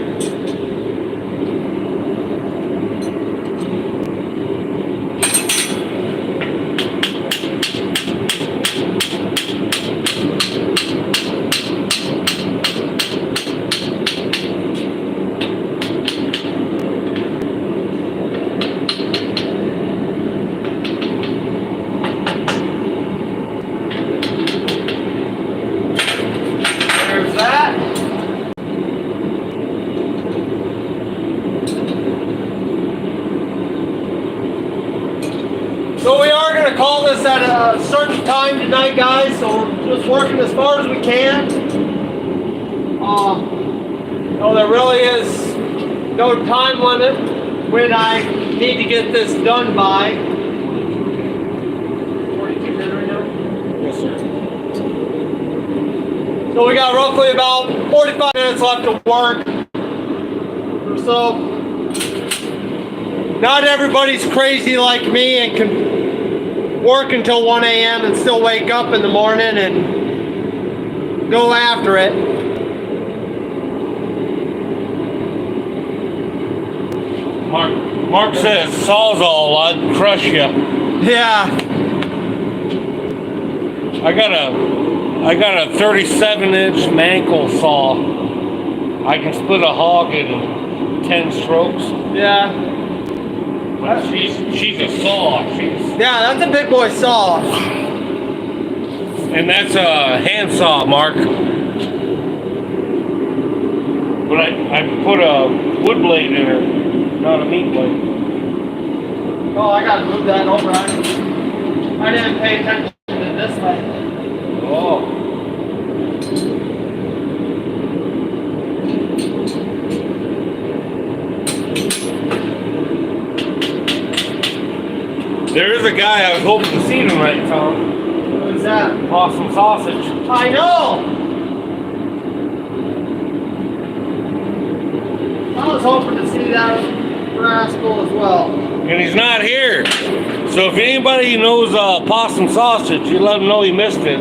There's that. So we are going to call this at a certain time tonight, guys. So we're just working as far as we can. There really is no time limit when I need to get this done by. 42 minutes right now? Yes, sir. So we got roughly about 45 minutes left to work. So not everybody's crazy like me and can work until 1 a.m. and still wake up in the morning and go after it. Mark says, sawzall, I'd crush you. Yeah. I got a 37-inch mankle saw. I can split a hog in 10 strokes. Yeah. But she's a saw. Yeah, that's a big boy saw. And that's a hand saw, Mark. But I put a wood blade in her, not a meat blade. Oh, I gotta move that over. I didn't pay attention to this way. Oh. There is a guy I was hoping to see tonight, Tom. Who's that? Possum Sausage. I know! I was hoping to see that rascal as well. And he's not here. So if anybody knows Possum Sausage, you let him know he missed it.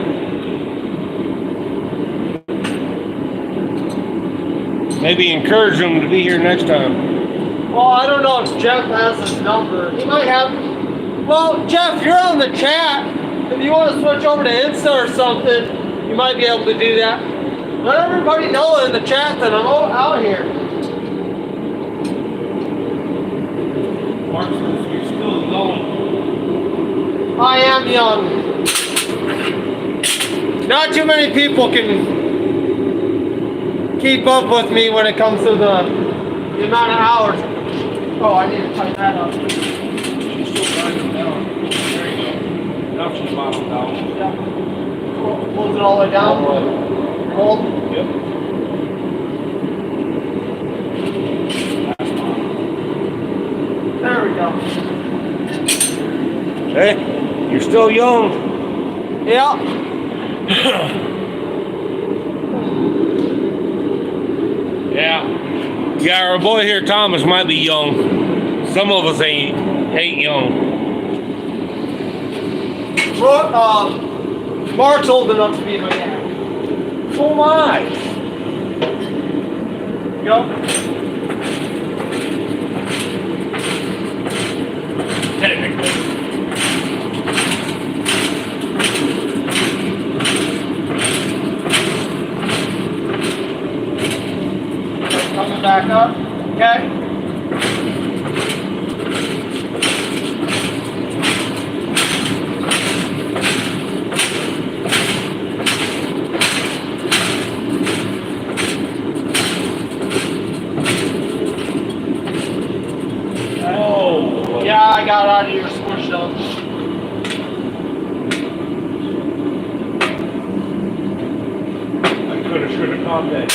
Maybe encourage him to be here next time. Well, I don't know if Jeff has his number. He might have. Well, Jeff, you're on the chat. If you want to switch over to Insta or something, you might be able to do that. Let everybody know in the chat that I'm out here. Mark, you're still young. I am young. Not too many people can keep up with me when it comes to the amount of hours. Oh, I need to tighten that up. She's still grinding down. There you go. Now she's bottomed down. Yeah. Pulls it all the way down. Hold. Yep. There we go. Hey, you're still young. Yeah. Yeah, our boy here, Thomas, might be young. Some of us ain't young. Mark's old enough to be my dad. So am I. Yep. Technically. Coming back up. Okay. Oh. Yeah, I got out of your squish zone. I should have caught that.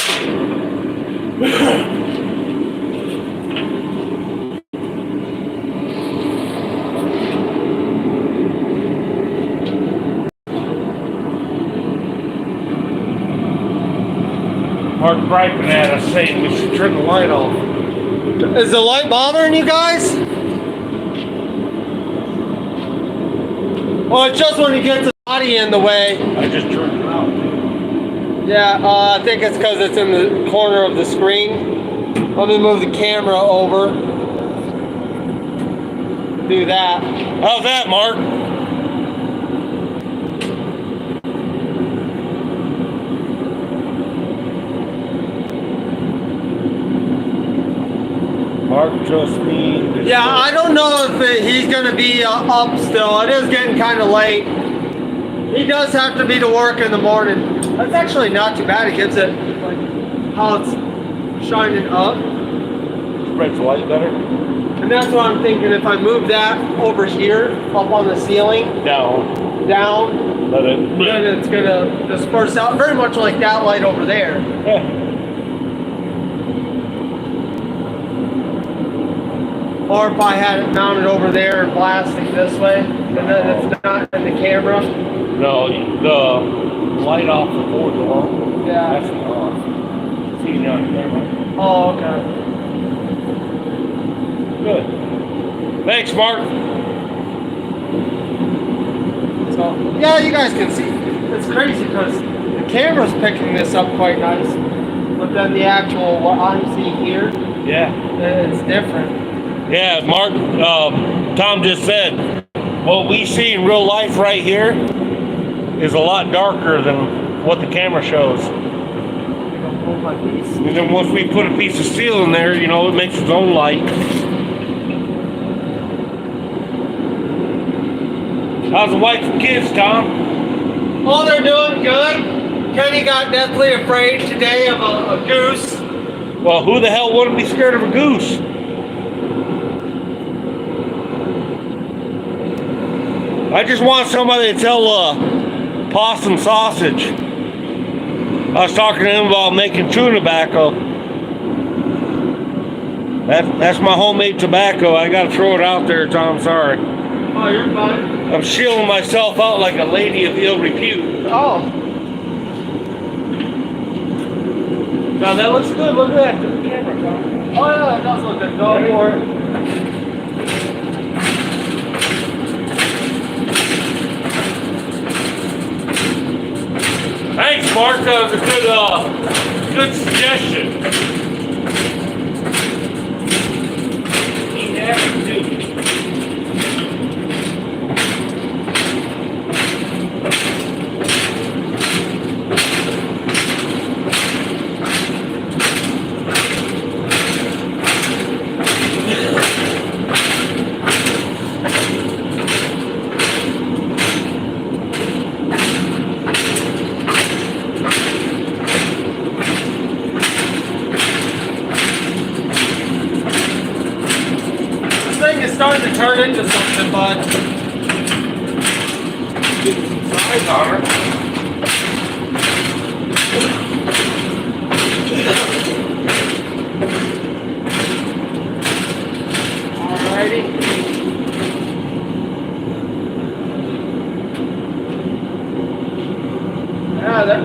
Mark griping at us saying we should turn the light off. Is the light bothering you guys? Well, it's just when you get the body in the way. I just turned it out. Yeah, I think it's because it's in the corner of the screen. Let me move the camera over. Do that. How's that, Mark? Mark just me. Yeah, I don't know if he's going to be up still. It is getting kind of late. He does have to be to work in the morning. That's actually not too bad. It gives it like how it's shining up. Spreads the light better. And that's what I'm thinking. If I move that over here, up on the ceiling, Down. Let it. then it's going to disperse out very much like that light over there. Yeah. Or if I had it mounted over there and blasting this way, and then it's not in the camera. No, the light off the board alone. Yeah. That's not off. See you on camera. Oh, okay. Good. Thanks, Mark. So, yeah, you guys can see. It's crazy because the camera's picking this up quite nice. But then the actual, what I'm seeing here, Yeah. it's different. Yeah, Mark, Tom just said, what we see in real life right here is a lot darker than what the camera shows. Hold my piece. And then once we put a piece of steel in there, you know, it makes its own light. How's the wife and kids, Tom? Oh, they're doing good. Kenny got deathly afraid today of a goose. Well, who the hell wouldn't be scared of a goose? I just want somebody to tell Possum Sausage. I was talking to him about making chewing tobacco. That's my homemade tobacco. I gotta throw it out there, Tom. Sorry. Oh, you're fine. I'm shielding myself out like a lady of ill repute. Oh. Now that looks good. Look at that. To the camera, Tom. Oh, yeah, that does look good. Go for it. Thanks, Mark. That was a good suggestion. Eat that too. Starting to turn into something, bud. Get some size on her. Alrighty. Yeah, that. I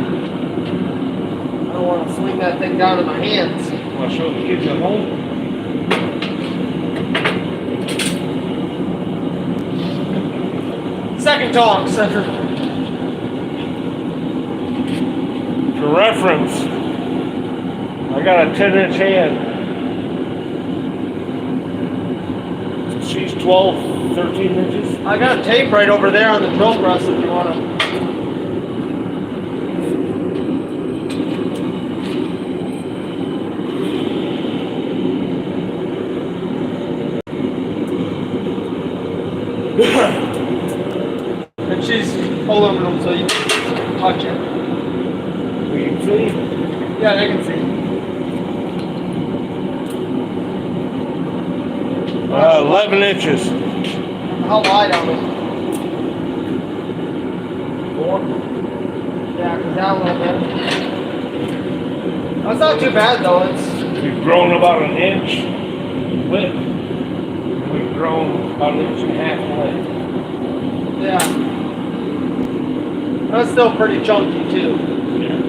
don't want to swing that thing down in my hands. Want to show the kids at home? Second talk, Center. For reference, I got a 10-inch hand. She's 12, 13 inches. I got a tape right over there on the drill press if you want to. And she's aluminum, so you can touch it. We can see. Yeah, they can see. 11 inches. How wide are we? 4. Yeah, because that a little bit. That's not too bad though. We've grown about an inch width. We've grown about an inch and a half length. Yeah. That's still pretty chunky too. Yeah.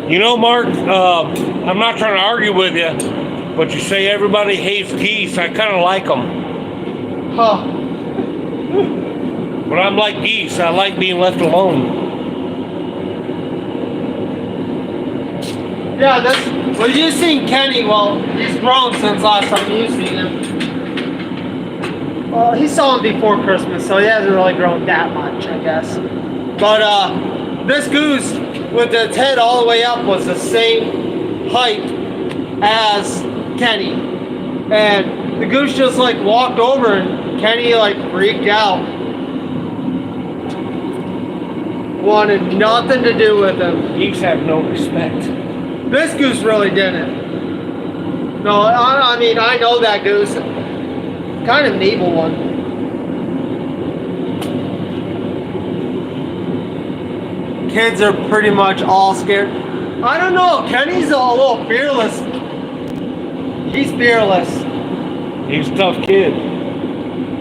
You know, Mark, I'm not trying to argue with you, but you say everybody hates geese. I kind of like them. Huh. But I'm like geese. I like being left alone. Yeah, that's. Well, you've seen Kenny. Well, he's grown since last time you've seen him. Well, he saw him before Christmas, so he hasn't really grown that much, I guess. But this goose with its head all the way up was the same height as Kenny, and the goose just like walked over, and Kenny like freaked out. Wanted nothing to do with him. Geese have no respect. This goose really didn't. No, I mean, I know that goose. Kind of an evil one. Kids are pretty much all scared. I don't know. Kenny's a little fearless. He's fearless. He's a tough kid.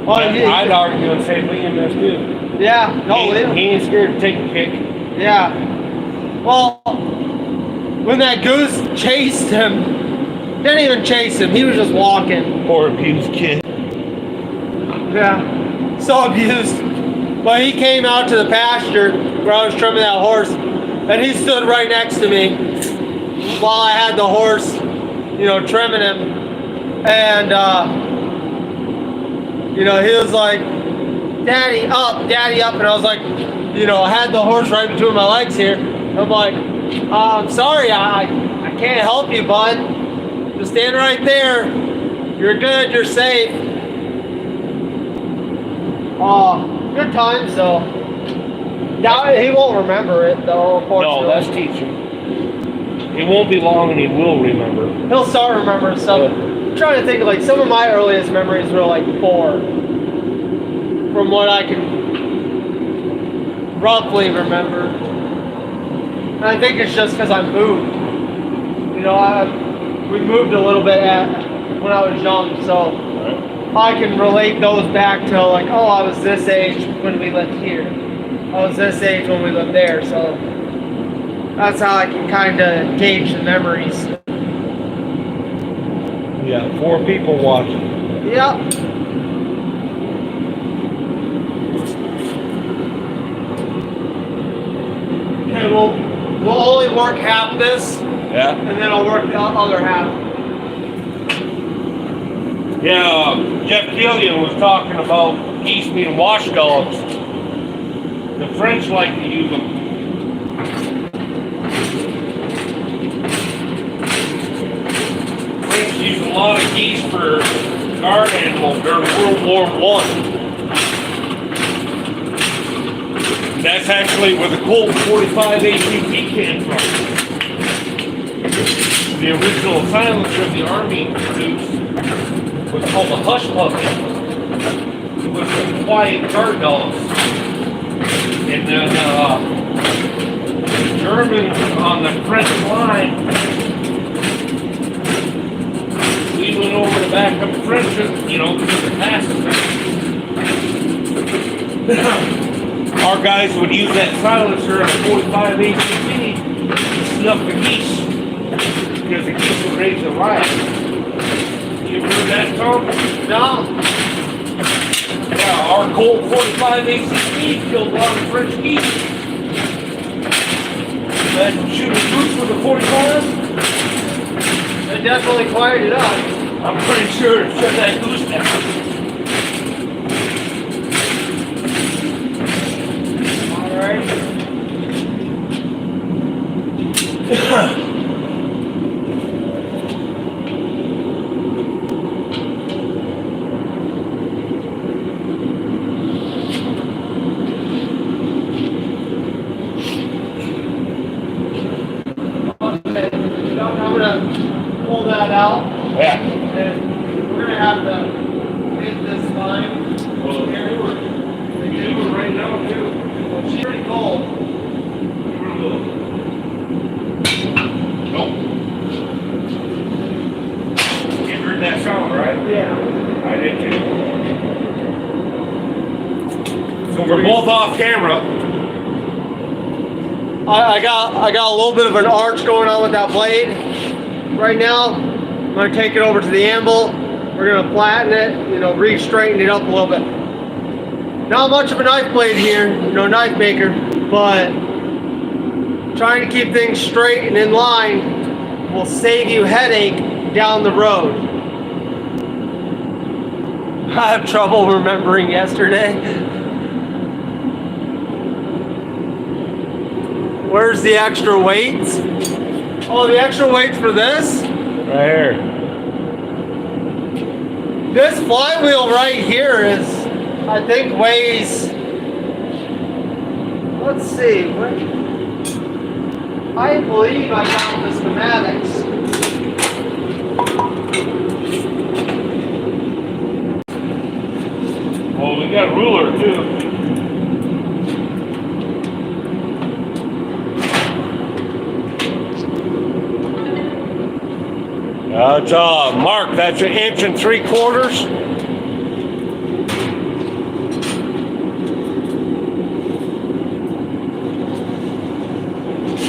Oh, I'd argue and say Liam is too. Yeah. No, he ain't scared to take a kick. Yeah. Well, when that goose chased him, didn't even chase him. He was just walking. Poor abused kid. Yeah. So abused. But he came out to the pasture where I was trimming that horse, and he stood right next to me. while I had the horse, you know, trimming him. And, you know, he was like, daddy up. And I was like, you know, I had the horse right between my legs here. I'm like, I'm sorry, I can't help you, bud. Just stand right there. You're good, you're safe. Good times though. Now he won't remember it though, unfortunately. No, that's teaching. It won't be long and he will remember. He'll start remembering stuff. Yeah. I'm trying to think of like some of my earliest memories were like 4. From what I can roughly remember. And I think it's just because I moved. You know, we moved a little bit when I was young, so I can relate those back to like, oh, I was this age when we lived here. I was this age when we lived there, so that's how I can kind of gauge the memories. Yeah, 4 people watching. Yep. Okay, we'll only work half this, Yeah. and then I'll work the other half. Yeah, Jeff Killian was talking about geese being watchdogs. The French like to use them. French used a lot of geese for guard animals during World War I. That's actually where the Colt 45 ACP came from. The original silencer the Army produced was called a hush puppy. It was the quiet guard dogs. And then the Germans on the French line, we went over to back up the French, you know, because the passes. Our guys would use that silencer on a 45 ACP to snuff the geese, because the geese would raise the riot. You ever heard that, Tom? No. Yeah, our Colt 45 ACP killed a lot of French geese. Imagine shooting a goose with a 45? It definitely quieted it up. I'm pretty sure it shut that goose down. Alright. I'm gonna pull that out. Yeah. And we're gonna have to hit this line. Well, Here, they do it right now, too. she's pretty cold. Nope. You heard that sound, right? Yeah. I did too. So we're both off camera. I got a little bit of an arch going on with that blade. Right now, I'm gonna take it over to the anvil. We're gonna flatten it, you know, re-straighten it up a little bit. Not much of a knife blade here, you know, knife maker, but trying to keep things straight and in line will save you headache down the road. I have trouble remembering yesterday. Where's the extra weights? Oh, the extra weights for this? Right here. This flywheel right here is, I think, weighs, let's see, I believe I found the schematics. Well, we got a ruler too. That's Mark, that's 1 3/4 inches.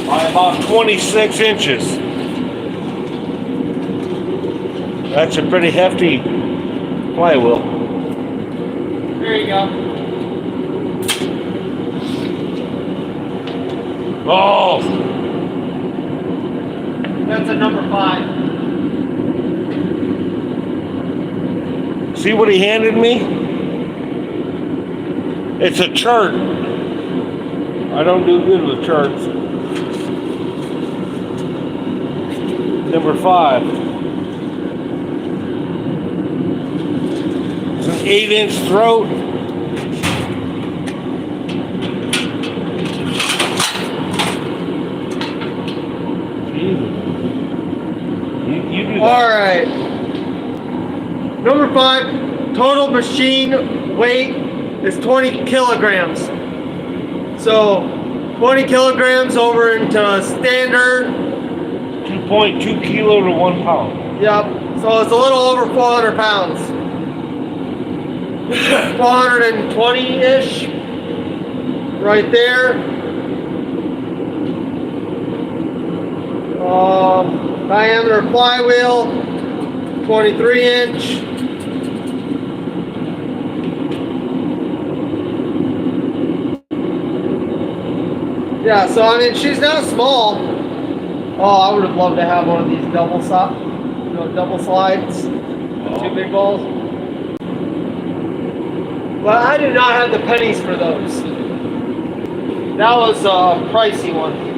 By about 26 inches. That's a pretty hefty flywheel. There you go. Oh! That's a number 5. See what he handed me? It's a chart. I don't do good with charts. Number 5. It's an 8-inch throat. You do that. All right. Number 5, total machine weight is 20 kilograms. So 20 kilograms over into standard. 2.2 kilo to 1 pound. Yep. So it's a little over 400 pounds. 420-ish. Right there. Diameter flywheel, 23-inch. Yeah, so I mean, she's not small. Oh, I would have loved to have one of these double slides, the 2 big balls. But I do not have the pennies for those. That was a pricey one.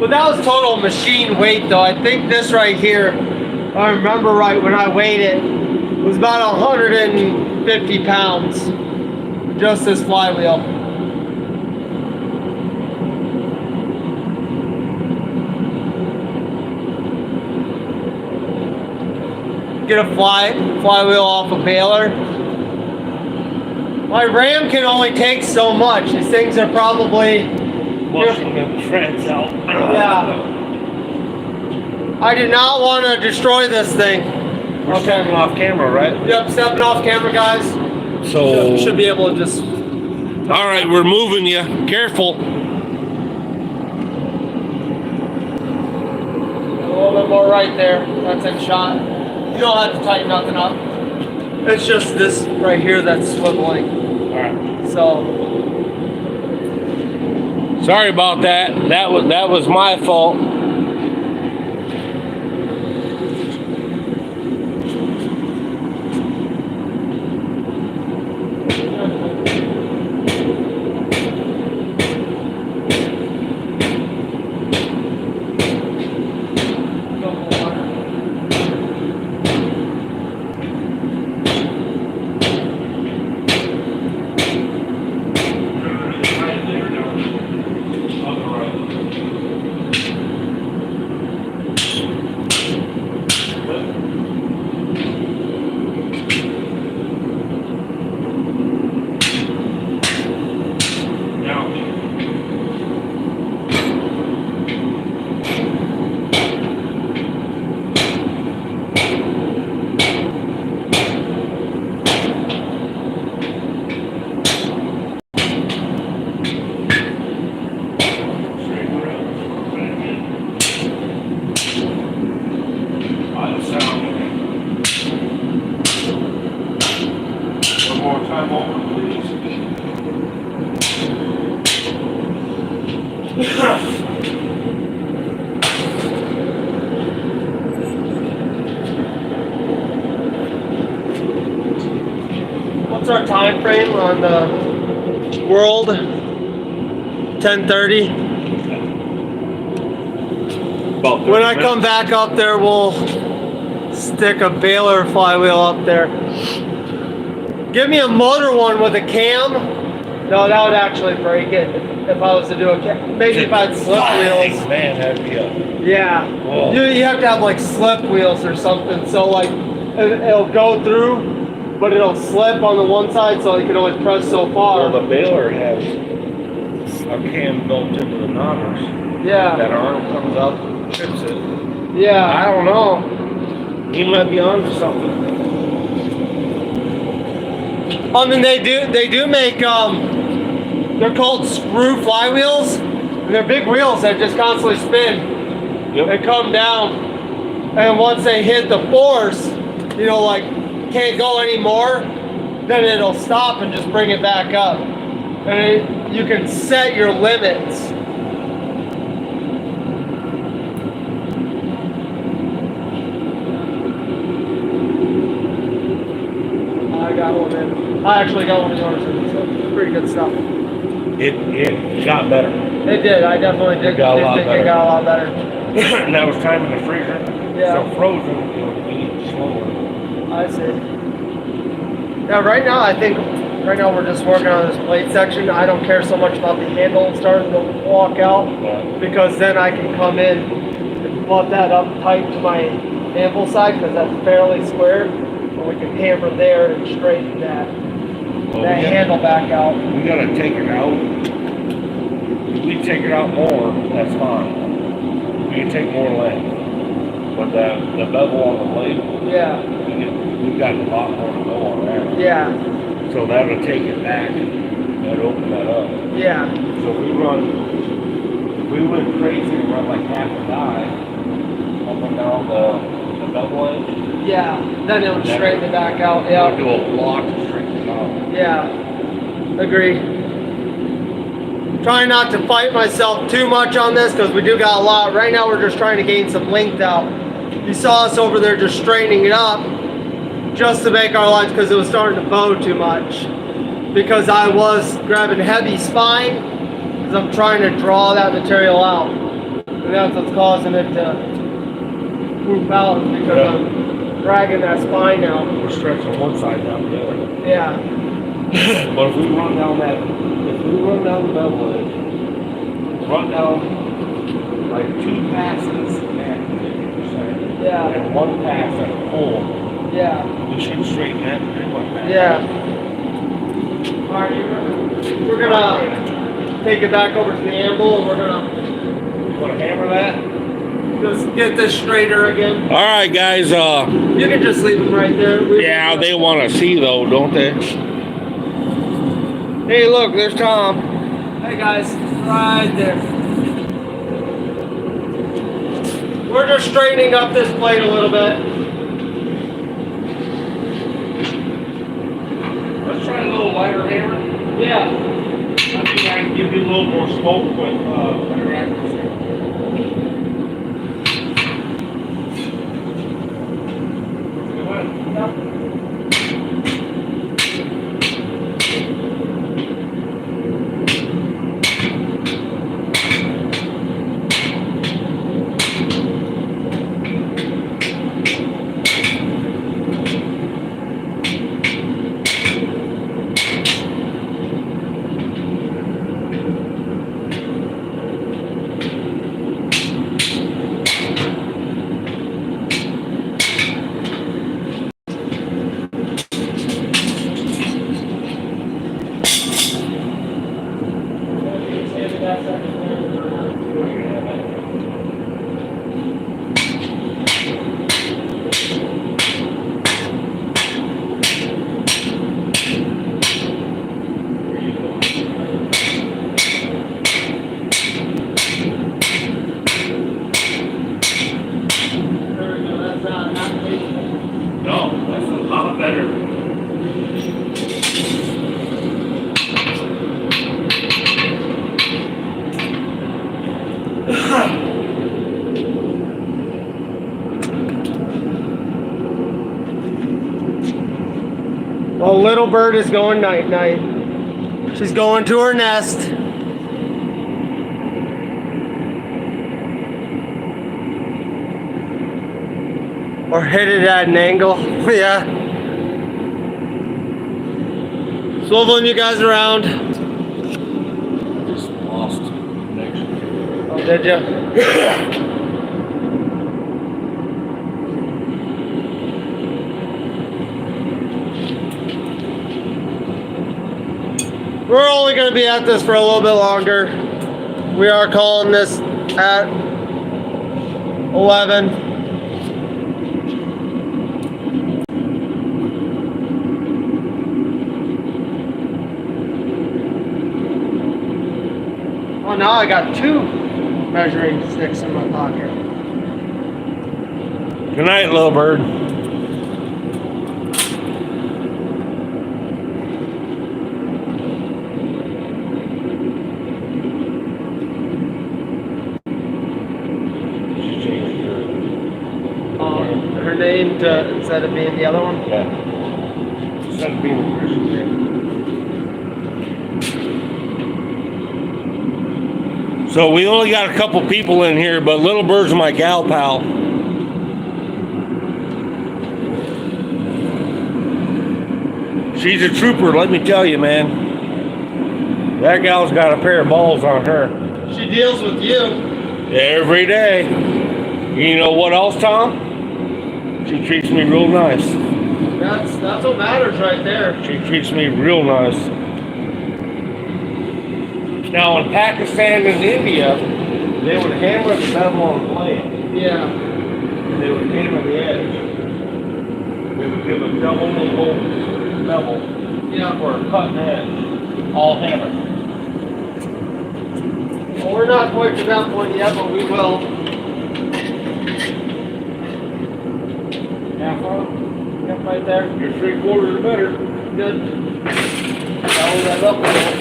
But that was total machine weight though. I think this right here, if I remember right, when I weighed it, was about 150 pounds. Just this flywheel. Get a flywheel off a baler. My Ram can only take so much. These things are probably Washing them treads out. yeah. I did not want to destroy this thing. We're stepping off camera, right? Yep, stepping off camera, guys. So Should be able to just. all right, we're moving you. Careful. A little bit more right there. That's in shot. You don't have to tighten nothing up. It's just this right here that's swiveling. All right. So. Sorry about that. That was my fault. One more time over, please. What's our time frame on the World? 10:30. When I come back up there, we'll stick a baler flywheel up there. Give me a motor one with a cam. No, that would actually break it if I was to do a cam. Maybe if I had slip wheels. Man, that'd be a... Yeah. Whoa. You have to have like slip wheels or something. So like it'll go through, but it'll slip on the one side, so you can only press so far. Well, the baler has a cam built into the knobbers. Yeah. That arm comes up and trips it. Yeah. I don't know. He might be on to something. I mean, they do make they're called screw flywheels, and they're big wheels that just constantly spin. Yep. They come down, and once they hit the force, you know, like can't go anymore, then it'll stop and just bring it back up. And you can set your limits. I actually got one of yours, so it's pretty good stuff. It got better. It did. I definitely did. It got a lot better. It got a lot better. And that was time in the freezer. Yeah. So frozen, it would be slower. I see. Yeah, right now I think we're just working on this plate section. I don't care so much about the handle starting to walk out, because then I can come in and put that up tight to my anvil side, because that's fairly square. And we can hammer there and straighten that handle back out. We gotta take it out. If we take it out more, that's fine. We can take more length. But the bevel on the blade, yeah, we've got a lot more to go on that. Yeah. So that'll take it back and that'll open that up. Yeah. So if we went crazy and run like half a die up and down the bevel edge. Yeah, then it would straighten it back out. Yeah. Do a block to straighten it out. Yeah, agree. Trying not to fight myself too much on this, because we do got a lot. Right now we're just trying to gain some length out. You saw us over there just straightening it up just to make our lines, because it was starting to bow too much. Because I was grabbing heavy spine, because I'm trying to draw that material out. And that's what's causing it to move out, because I'm dragging that spine out. We're stretching one side down the other. Yeah. But if we run down the bevel edge, run down like 2 passes at 50%, yeah, and 1 pass at a pull, yeah, we should straighten that pretty much back. Yeah. All right, we're gonna take it back over to the anvil, and we're gonna hammer that. Just get this straighter again. All right, guys. You can just leave them right there. Yeah, they want to see though, don't they? Hey, look, there's Tom. Hey guys, right there. We're just straightening up this plate a little bit. Let's try a little lighter hammer. Yeah. I think I can give you a little more smoke with better accuracy. No, that's a lot better. Well, little bird is going night-night. She's going to her nest. Or hit it at an angle. Yeah. Swiveling you guys around. Just lost connection. Oh, did you? We're only going to be at this for a little bit longer. We are calling this at 11. Oh, now I got 2 measuring sticks in my pocket. Good night, little bird. instead of being the other one? Yeah. Instead of being the Christian thing. So we only got a couple people in here, but Little Bird's my gal pal. She's a trooper, let me tell you, man. That gal's got a pair of balls on her. She deals with you. Every day. You know what else, Tom? She treats me real nice. That's what matters right there. She treats me real nice. Now in Pakistan and India, they would hammer the bevel on the blade. Yeah. And they would hammer the edge. They would give a double bevel. Yeah. For a cutting edge. All hammered. Well, we're not quite to that point yet, but we will. Half on? Yep, right there. You're 3/4 or better. Good. Follow that up a little.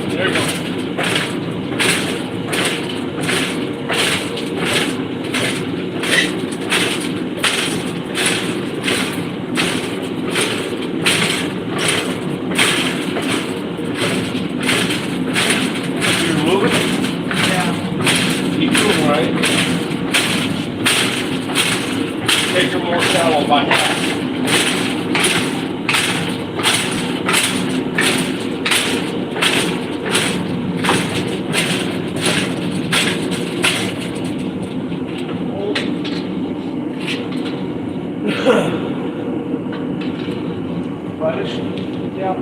There you go. You're moving? Yeah. Keep moving, right? Take her more shallow by half. Finish? Yeah.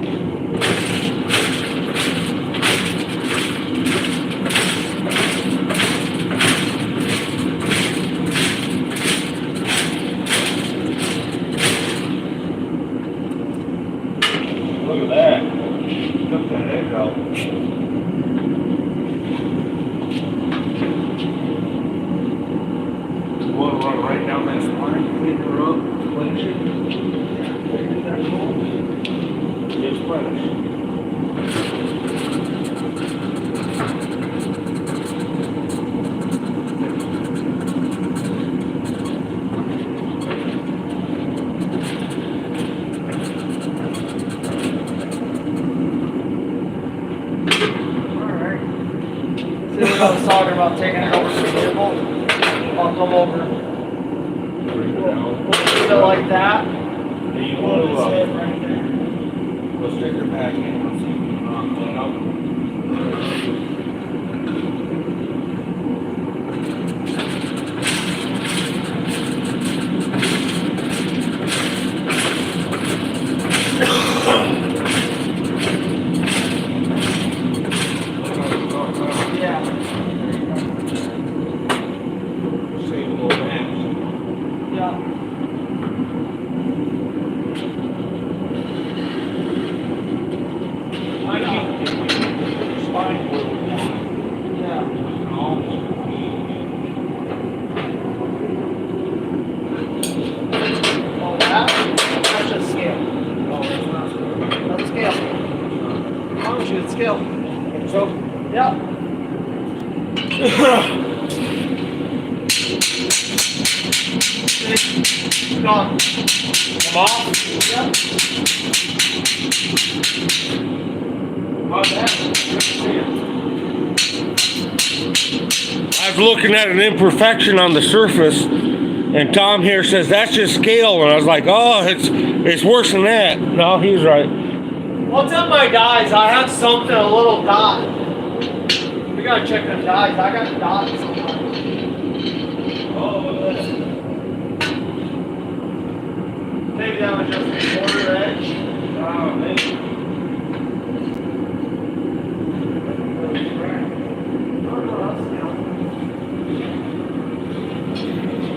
Look at that. Took that egg out. You want to run right down that spine, clean her up, finish it. Isn't that cool? Just finish. Alright. See what I was talking about, taking it over to the vehicle. I'll come over. We'll do it like that. Do you We'll want just to, hit right there. let's take her back in and see if we can knock that out. Yeah. Save a little mass. Yeah. I know. Spine where we want it. Yeah. Oh, that's just scale. No, that's not good. That's scale. I promise you it's scale. So, Yeah. Gone. come off. Yep. How's that? I was looking at an imperfection on the surface, and Tom here says that's just scale, and I was like, oh, it's worse than that. No, he's right. Well, tell my guys I have something, a little dot. We gotta check the dies. I got dots sometimes. Oh, look at that. Maybe that was just a quarter edge. Oh, man.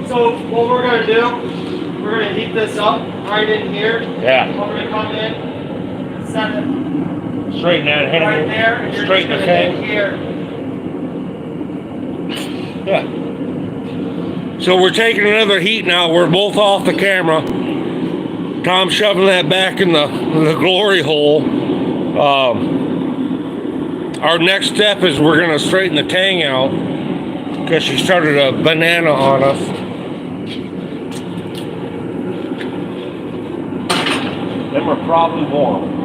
So what we're gonna do, we're gonna heat this up right in here. Yeah. We're gonna come in and set it Straighten that hand. right there, and you're Straighten just the gonna hit tank. here. Yeah. So we're taking another heat now. We're both off the camera. Tom's shoving that back in the glory hole. Our next step is we're going to straighten the tang out because she started a banana on us. them are probably warm.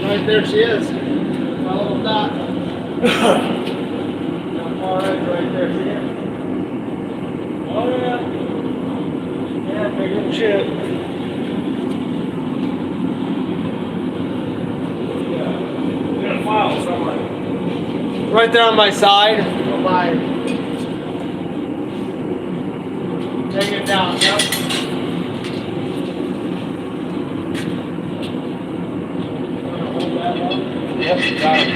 Right there she is. My little dot. Alright, right there she is. Oh yeah. Yeah, big and shit. Yeah. File somewhere. Right there on my side. On my. Take it down, yep. Yes, got it.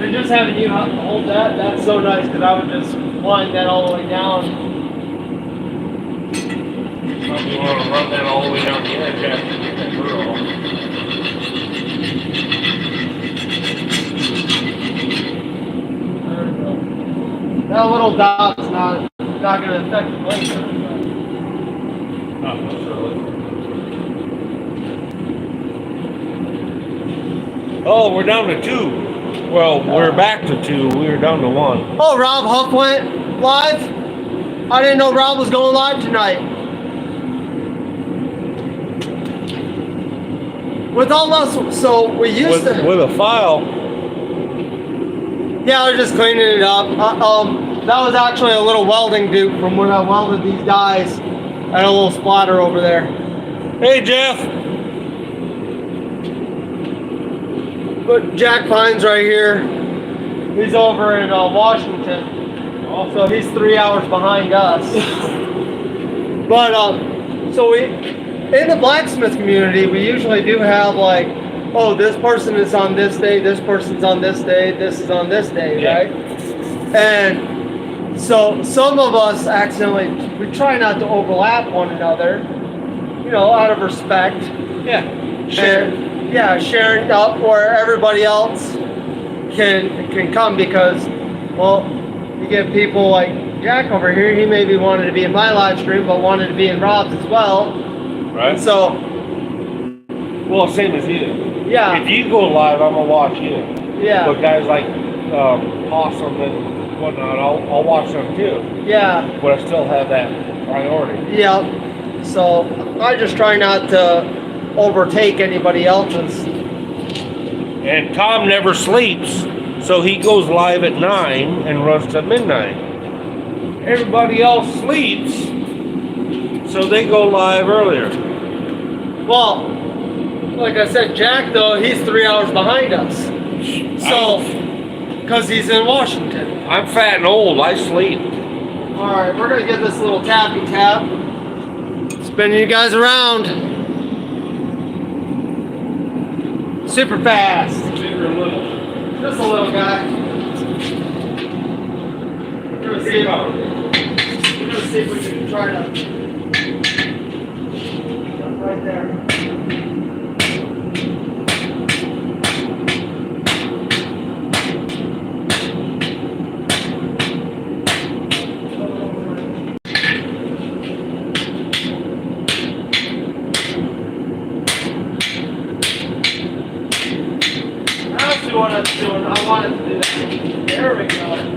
And just having you hold that, that's so nice because I would just wind that all the way down. You want to run that all the way down the edge after you get that girl. There we go. That little dot's not going to affect the laser. Not necessarily. Oh, we're down to 2. Well, we're back to 2. We were down to 1. Oh, Rob Huck went live? I didn't know Rob was going live tonight. With all us, so we used to. With a file. Yeah, I was just cleaning it up. That was actually a little welding dupe from when I welded these guys. I had a little splatter over there. Hey, Jeff. But Jack Pine's right here. He's over in Washington. Also, he's 3 hours behind us. But so we, in the blacksmith community, we usually do have like, oh, this person is on this day, this person's on this day, this is on this day, Yeah. right? And so some of us accidentally, we try not to overlap one another, you know, out of respect. Yeah. And, yeah, sharing up where everybody else can come because, well, you get people like Jack over here. He maybe wanted to be in my live stream, but wanted to be in Rob's as well. Right. So, Well, same as you. yeah, If you go live, I'm gonna watch you. yeah, But guys like Possum and whatnot, I'll watch them too. yeah, But I still have that priority. yeah. So I just try not to overtake anybody else's. And Tom never sleeps, so he goes live at 9 and runs to midnight. Everybody else sleeps, so they go live earlier. Well, like I said, Jack though, he's 3 hours behind us. So, because he's in Washington. I'm fat and old, I sleep. All right, we're gonna give this a little tappy tap. Spinning you guys around. Super fast. Super little. Just a little guy. We're gonna see if we can try to. Right there. That's what I was doing. I wanted to do that. There we go.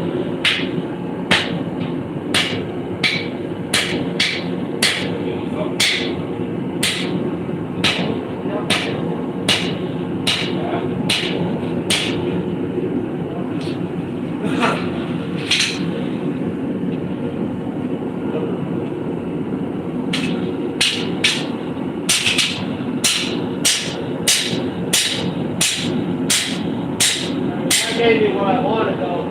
I gave you what I wanted though.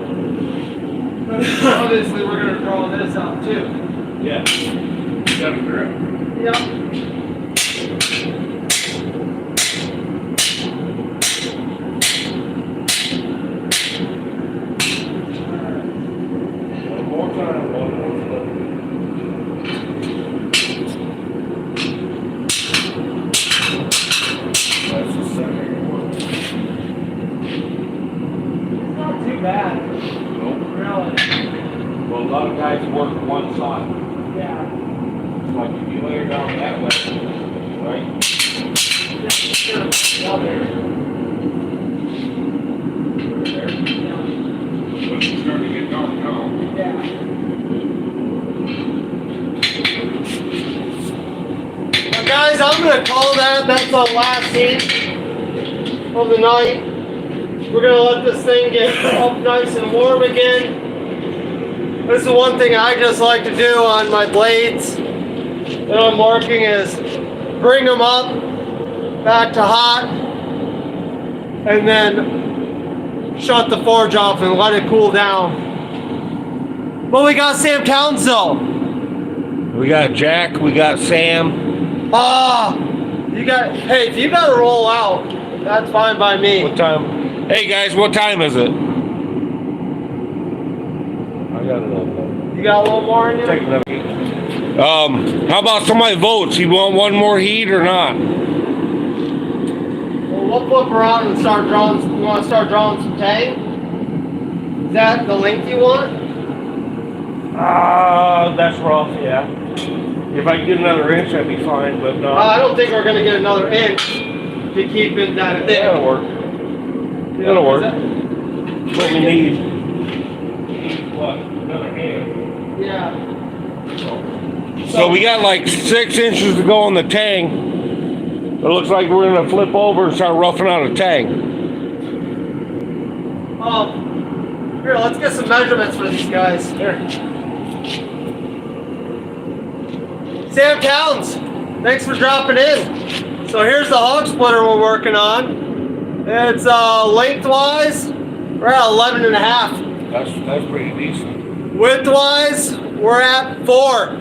it's on last heat of the night. We're gonna let this thing get up nice and warm again. This is one thing I just like to do on my blades that I'm working is bring them up back to hot and then shut the forge off and let it cool down. But we got Sam Townsville. We got Jack, we got Sam. Hey, if you gotta roll out, that's fine by me. What time? Hey guys, what time is it? I got a little more. You got a little more in you? Take another heat. How about somebody votes? You want one more heat or not? Well, we'll flip around and start drawing. You want to start drawing some tang? Is that the length you want? That's rough, yeah. If I can get another inch, that'd be fine, but no. I don't think we're going to get another inch to keep it that thick. That'll work. That'll work. What we need. What? Another hand. Yeah. So we got like 6 inches to go on the tang. It looks like we're gonna flip over and start roughing out a tang. Here, let's get some measurements for these guys. Here. Sam Towns, thanks for dropping in. So here's the hog splitter we're working on. It's lengthwise, we're at 11 and a half. That's pretty decent. Widthwise, we're at 4.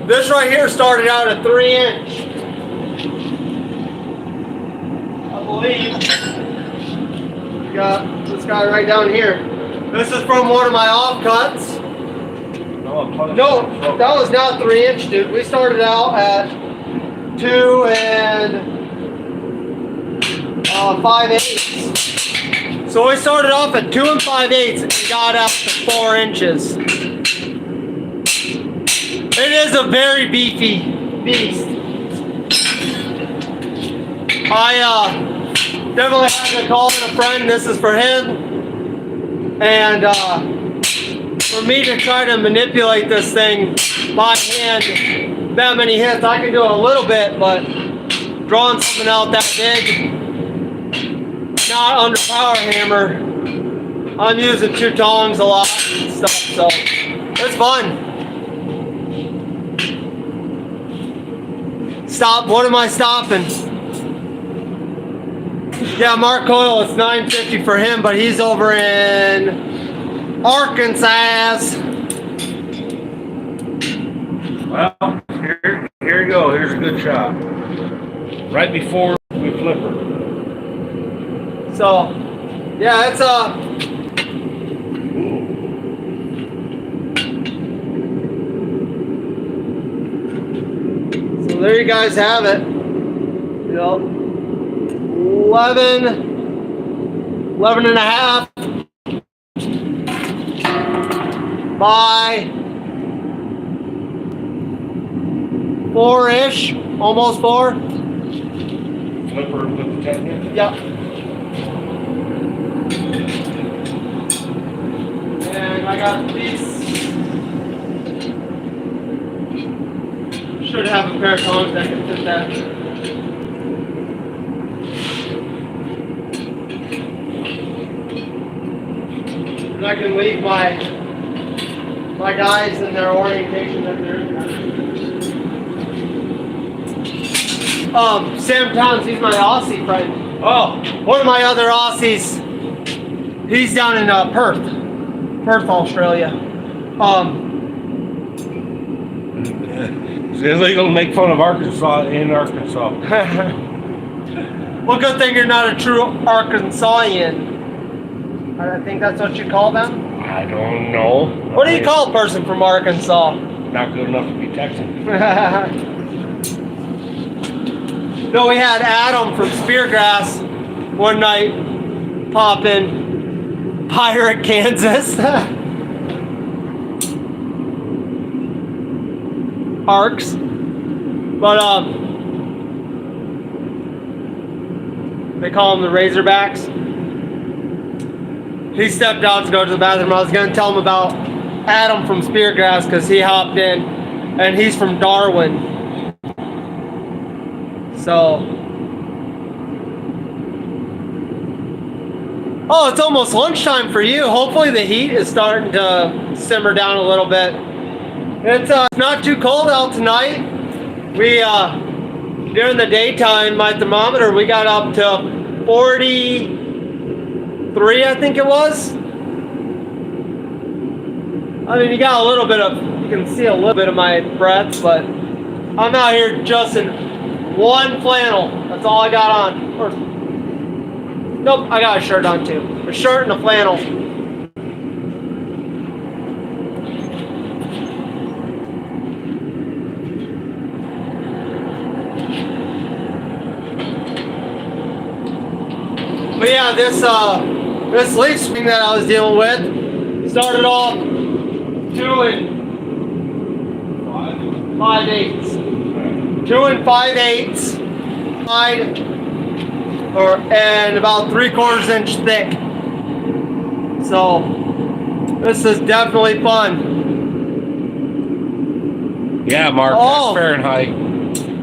This right here started out at 3 inch. I believe. We got this guy right down here. This is from one of my offcuts. No, that was not 3 inch, dude. We started out at 2 and 5/8. So we started off at 2 and 5/8 and got up to 4 inches. It is a very beefy beast. I definitely had to call in a friend. This is for him. And for me to try to manipulate this thing by hand, that many hits, I can do it a little bit, but drawing something out that big, not under power hammer, I'm using 2 tongs a lot and stuff, so it's fun. Stop, what am I stopping? Yeah, Mark Coyle, it's $9.50 for him, but he's over in Arkansas. Well, here you go. Here's a good shot. Right before we flip her. So, yeah, it's So there you guys have it. You know, 11 and a half by 4-ish, almost 4. Flip her with the technique. Yep. And I got these. Should have a pair of tongs that can fit that. And I can leave my guys in their orientation that they're in. Sam Towns, he's my Aussie friend. Oh, one of my other Aussies. He's down in Perth, Australia. It's illegal to make fun of Arkansas in Arkansas. Well, good thing you're not a true Arkansasian. I think that's what you call them. I don't know. What do you call a person from Arkansas? Not good enough to be Texan. No, we had Adam from Speargrass one night pop in Pirate, Kansas. Arcs. But they call them the Razorbacks. He stepped out to go to the bathroom. I was going to tell him about Adam from Speargrass because he hopped in and he's from Darwin. So Oh, it's almost lunchtime for you. Hopefully the heat is starting to simmer down a little bit. It's not too cold out tonight. We during the daytime, my thermometer, we got up to 43, I think it was. I mean, you got a little bit of, you can see a little bit of my breath, but I'm out here just in one flannel. That's all I got on. Or, nope, I got a shirt on too. A shirt and a flannel. But yeah, this leaf spring that I was dealing with started off 2 5/8. 2 5/8 wide, and about 3/4 inch thick. So this is definitely fun. Yeah, Mark, that's Fahrenheit.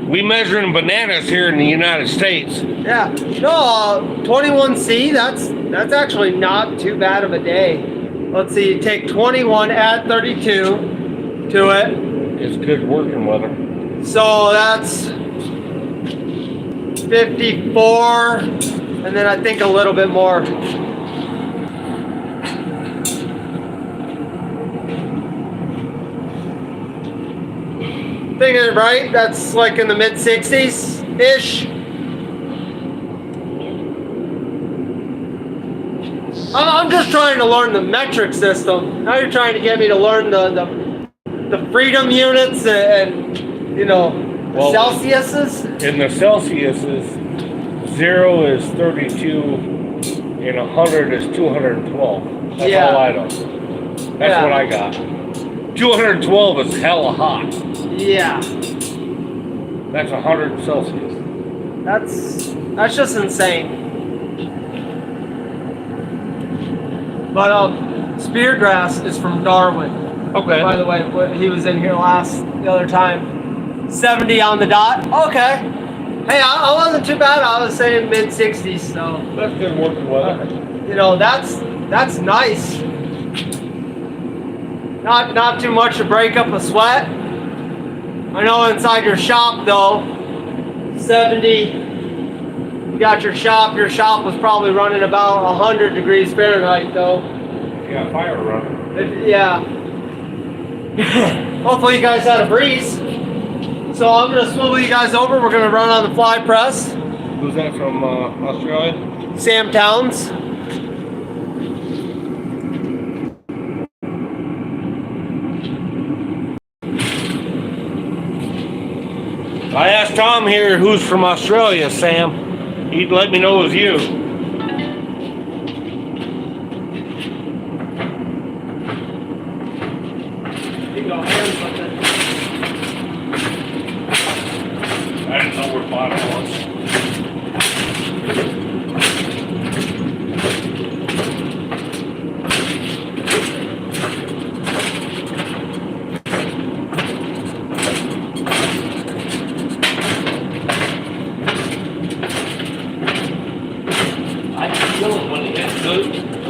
We measuring bananas here in the United States. Yeah, no, 21C. That's actually not too bad of a day. Let's see, you take 21, add 32 to it. It's good working weather. So that's 54, and then I think a little bit more. Thinking right, that's like in the mid 60s-ish. I'm just trying to learn the metric system. Now you're trying to get me to learn the freedom units and you know, well, Celsiuses. In the Celsiuses, 0 is 32 and 100 is 212. That's all I know. That's what I got. 212 is hella hot. Yeah. That's 100 Celsius. That's just insane. But speargrass is from Darwin. Okay. By the way, he was in here the other time. 70 on the dot. Okay. Hey, I wasn't too bad. I was saying mid 60s, so That's good working weather. you know, that's nice. Not too much to break up a sweat. I know inside your shop though, 70. You got your shop was probably running about 100 degrees Fahrenheit though. You got fire running. Yeah. Hopefully you guys had a breeze. So I'm gonna swivel you guys over. We're gonna run on the fly press. Who's that from Australia? Sam Towns. I asked Tom here who's from Australia, Sam. He'd let me know it was you. I didn't know where bottom was.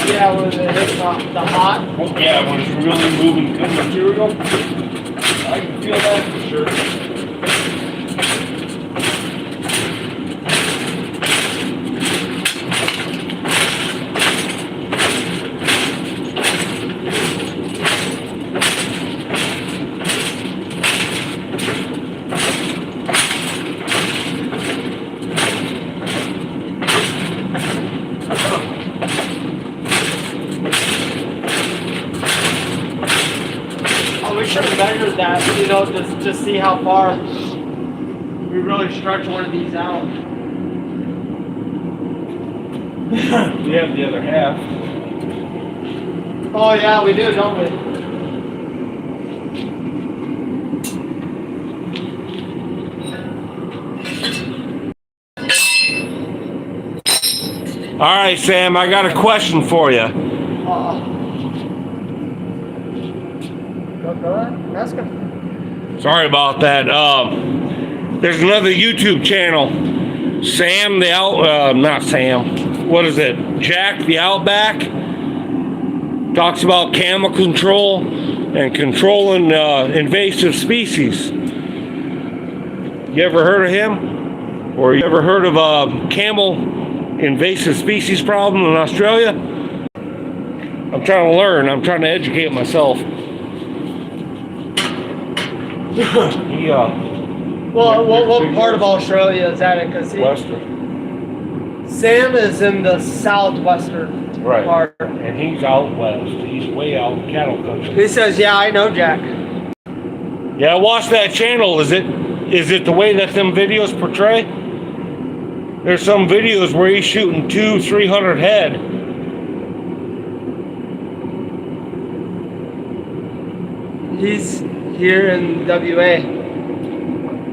Yeah, when it hits the hot. Well, yeah, when it's really moving good material, I can feel that for sure. We should have measured that, you know, just see how far we really stretch one of these out. We have the other half. Oh yeah, we do, don't we? All right, Sam, I got a question for you. Go ahead, ask him. Sorry about that. There's another YouTube channel, Sam the not Sam. what is it? Jack the Outback talks about camel control and controlling invasive species. You ever heard of him? Or you ever heard of a camel invasive species problem in Australia? I'm trying to learn. I'm trying to educate myself. Well, what part of Australia is that in? Because Western. Sam is in the southwestern part. And he's out west. He's way out in cattle country. He says, yeah, I know, Jack. Yeah, I watched that channel. Is it the way that them videos portray? There's some videos where he's shooting 200-300 head. He's here in WA.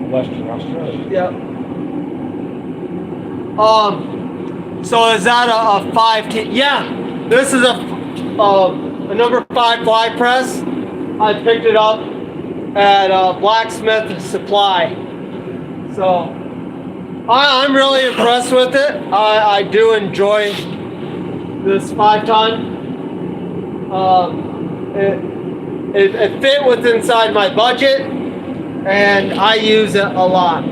Western Australia. Yep. So is that a 5T? Yeah, this is a number 5 fly press. I picked it up at Blacksmith Supply. So I'm really impressed with it. I do enjoy this 5-ton. It fit within inside my budget, and I use it a lot.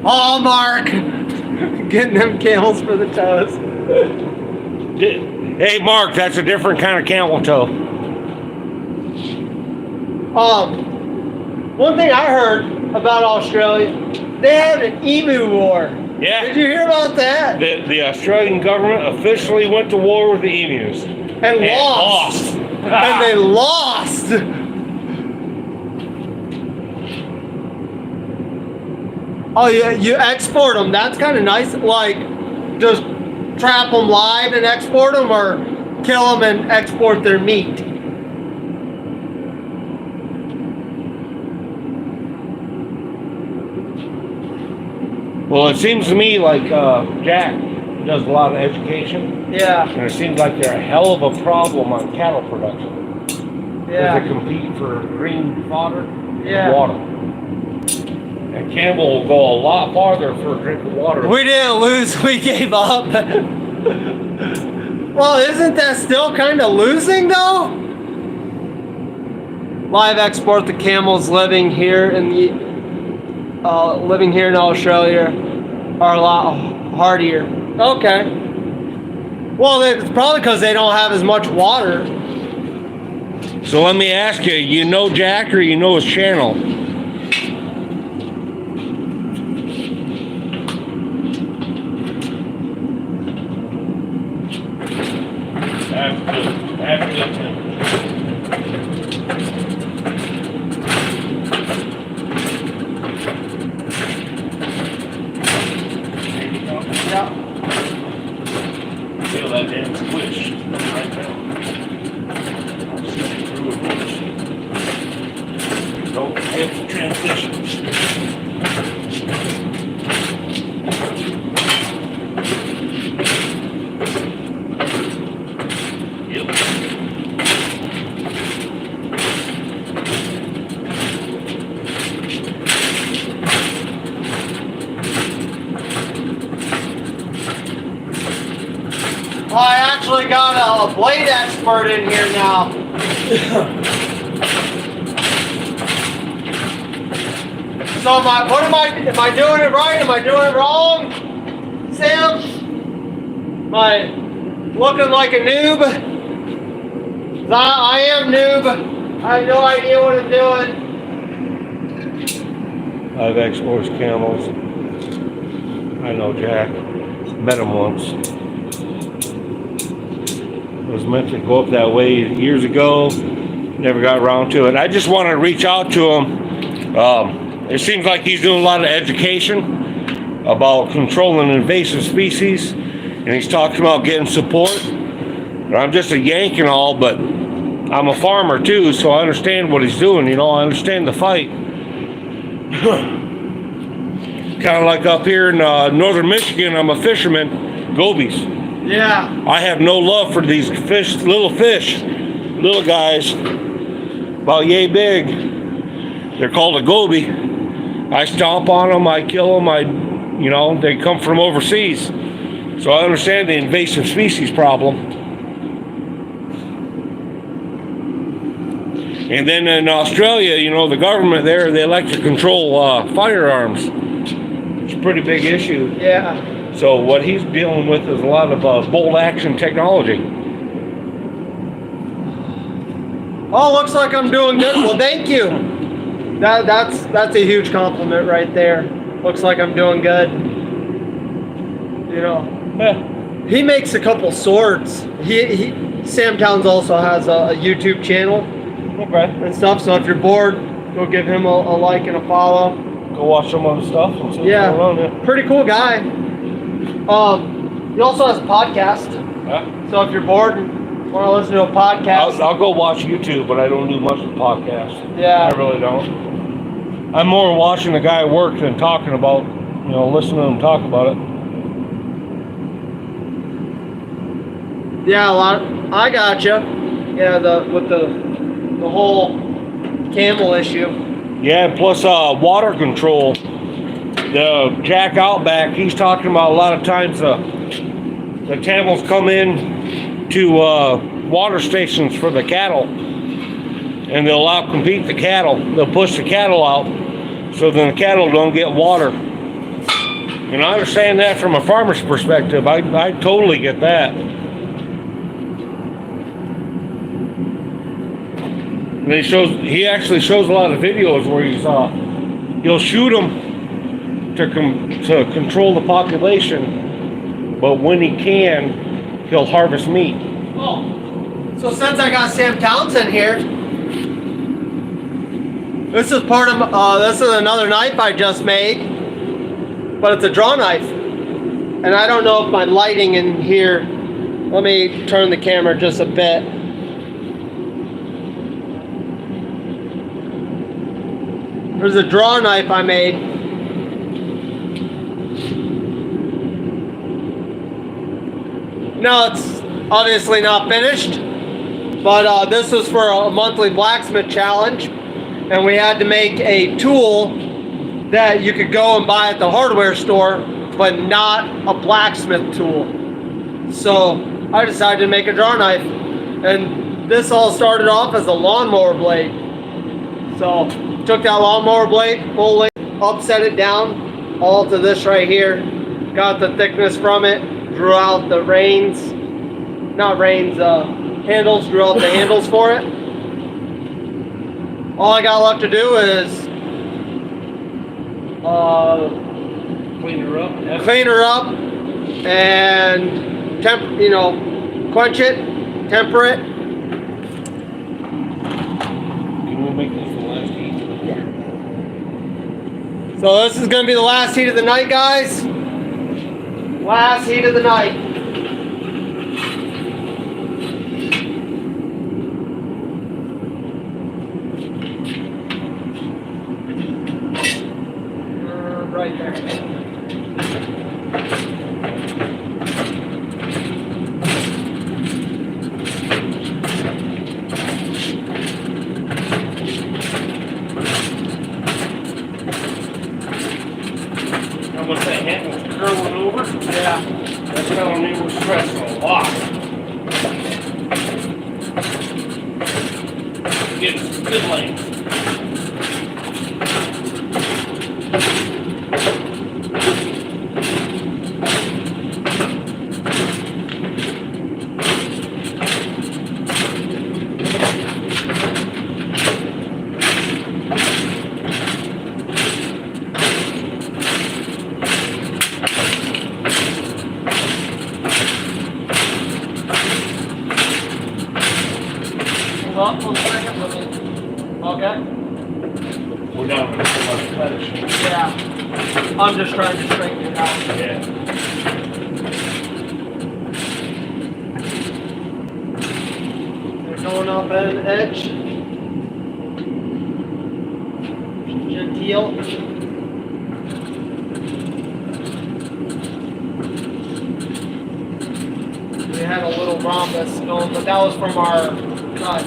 Oh, Mark, getting them camels for the toes. Hey, Mark, that's a different kind of camel toe. One thing I heard about Australia, they had an emu war. Yeah. Did you hear about that? The Australian government officially went to war with the emus. And lost. And they lost. Oh, yeah, you export them. That's kind of nice. Like, just trap them live and export them, or kill them and export their meat. Well, it seems to me like Jack does a lot of education. Yeah. And it seems like they're a hell of a problem on cattle production. Yeah. They compete for green fodder Yeah. and water. And camel will go a lot farther for a drink of water. We didn't lose, we gave up. Well, isn't that still kind of losing though? Live export, the camels living here in Australia are a lot hardier. Okay. Well, it's probably because they don't have as much water. So let me ask you, you know Jack or you know his channel? Feel that damn squish right now. Don't hit the transitions. I actually got a blade expert in here now. So am I doing it right? Am I doing it wrong? Sam? Am I looking like a noob? I am noob. I have no idea what I'm doing. I've exported camels. I know Jack. Met him once. It was meant to go up that way years ago. Never got around to it. I just wanted to reach out to him. It seems like he's doing a lot of education about controlling invasive species, and he's talking about getting support. And I'm just a Yank and all, but I'm a farmer too, so I understand what he's doing. You know, I understand the fight. Kind of like up here in northern Michigan, I'm a fisherman, gobies. Yeah. I have no love for these little guys, about yay big. They're called a goby. I stomp on them, I kill them, they come from overseas. So I understand the invasive species problem. And then in Australia, the government there, they like to control firearms. It's a pretty big issue. Yeah. So what he's dealing with is a lot of bolt action technology. Oh, looks like I'm doing good. Well, thank you. That's a huge compliment right there. Looks like I'm doing good. Yeah. He makes a couple swords. Sam Towns also has a YouTube channel. Okay. And stuff. So if you're bored, go give him a like and a follow. Go watch some of the stuff and see what's Yeah. going on. Yeah. Pretty cool guy. He also has a podcast. Yeah. So if you're bored and want to listen to a podcast, I'll go watch YouTube, but I don't do much with podcasts. Yeah. I really don't. I'm more watching the guy work than talking about, listening to him talk about it. Yeah, I gotcha. Yeah, with the whole camel issue. Yeah, and plus water control. The Jack Outback, he's talking about a lot of times the camels come in to water stations for the cattle, and they'll outcompete the cattle. They'll push the cattle out, so then the cattle don't get water. And I understand that from a farmer's perspective. I totally get that. And he actually shows a lot of videos where he'll shoot them to control the population, but when he can, he'll harvest meat. Oh, so since I got Sam Townsend here, this is this is another knife I just made, but it's a draw knife. And I don't know if my lighting in here, let me turn the camera just a bit. There's a draw knife I made. No, it's obviously not finished, but this was for a monthly blacksmith challenge, and we had to make a tool that you could go and buy at the hardware store, but not a blacksmith tool. So I decided to make a draw knife, and this all started off as a lawnmower blade. So took that lawnmower blade, full length, upset it down all to this right here, got the thickness from it, drew out the handles, drew out the handles for it. All I got left to do is clean her up and quench it, temper it. Can we make this the last heat? Yeah. So this is going to be the last heat of the night, guys. Last heat of the night. Right there. How much that handle's curling over? Yeah. That's telling me we're stressing a lot. Get some good length. Hold up 1 second. Okay. We're down to this much fetish. Yeah. I'm just trying to straighten it out. Yeah. They're going up at an edge. Genteel. We had a little rhombus going, but that was from our cut.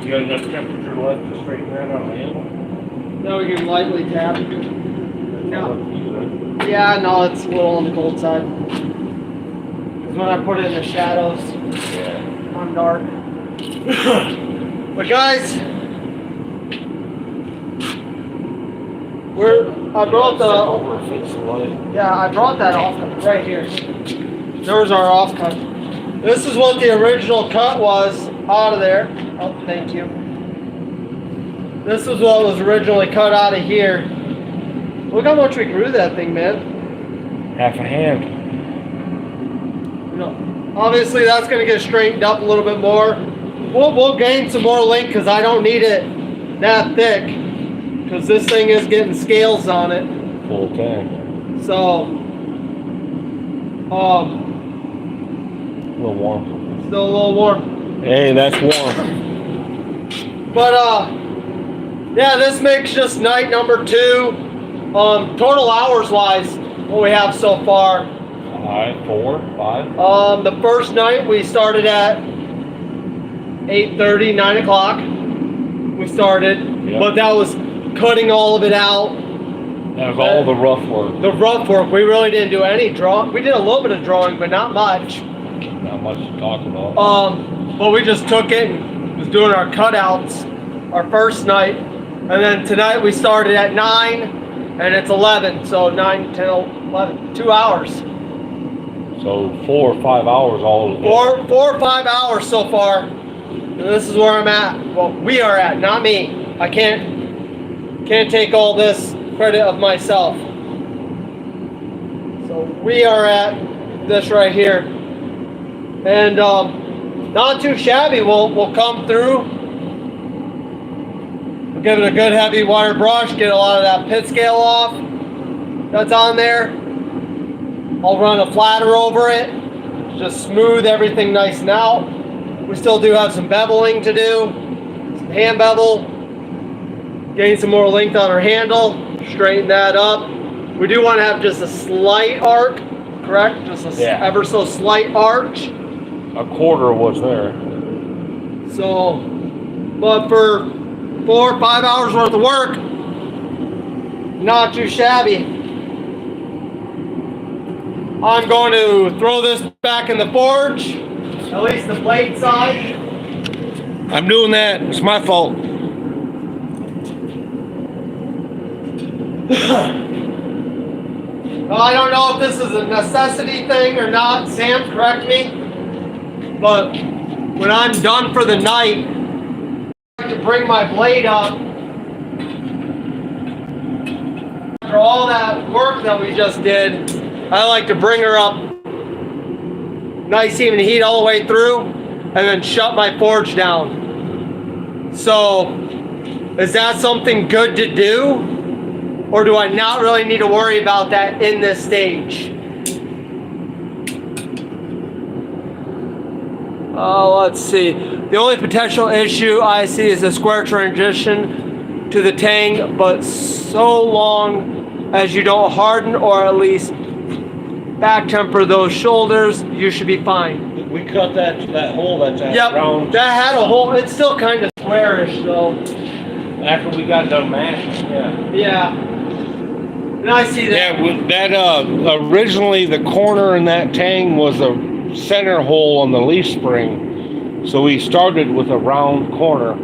You got enough temperature left to straighten that on the handle? Now we can lightly tap. No. Yeah, no, it's a little on the cold side. Because when I put it in the shadows, I'm dark. But guys, I brought that off cut right here. There's our off cut. This is what the original cut was out of there. Oh, thank you. This is what was originally cut out of here. Look how much we grew that thing, man. Half a hand. You know, obviously that's going to get straightened up a little bit more. We'll gain some more length because I don't need it that thick. Because this thing is getting scales on it. Full tank. So, a little warm. Still a little warm. Hey, that's warm. But yeah, this makes just night number 2. Total hours wise, what we have so far. 4, 5. The first night we started at 8:30, 9 o'clock. We started, but that was cutting all of it out. That was all the rough work. The rough work. We really didn't do any drawing. We did a little bit of drawing, but not much. Not much to talk about. But we just took it and was doing our cutouts our first night. And then tonight we started at 9 and it's 11. So 9, 10, 11, 2 hours. So 4 or 5 hours all together. 4 or 5 hours so far. And this is where I'm at. Well, we are at, not me. I can't take all this credit of myself. So we are at this right here. And not too shabby. We'll come through. We'll give it a good heavy wire brush, get a lot of that pit scale off that's on there. I'll run a flatter over it, just smooth everything nice and out. We still do have some beveling to do, some hand bevel, gain some more length on our handle, straighten that up. We do want to have just a slight arc, correct? Just a ever so slight arch. A quarter was there. So, but for 4 or 5 hours worth of work, not too shabby. I'm going to throw this back in the forge, at least the blade side. I'm doing that. It's my fault. Well, I don't know if this is a necessity thing or not. Sam, correct me. But when I'm done for the night, I like to bring my blade up. After all that work that we just did, I like to bring her up nice even heat all the way through and then shut my forge down. So, is that something good to do? Or do I not really need to worry about that in this stage? Let's see. The only potential issue I see is a square transition to the tang, but so long as you don't harden or at least back temper those shoulders, you should be fine. We cut that hole that's at round. That had a hole. It's still kind of squarish though. After we got done mashing, Yeah. And I see that. Yeah, that originally the corner in that tang was a center hole on the leaf spring, so we started with a round corner.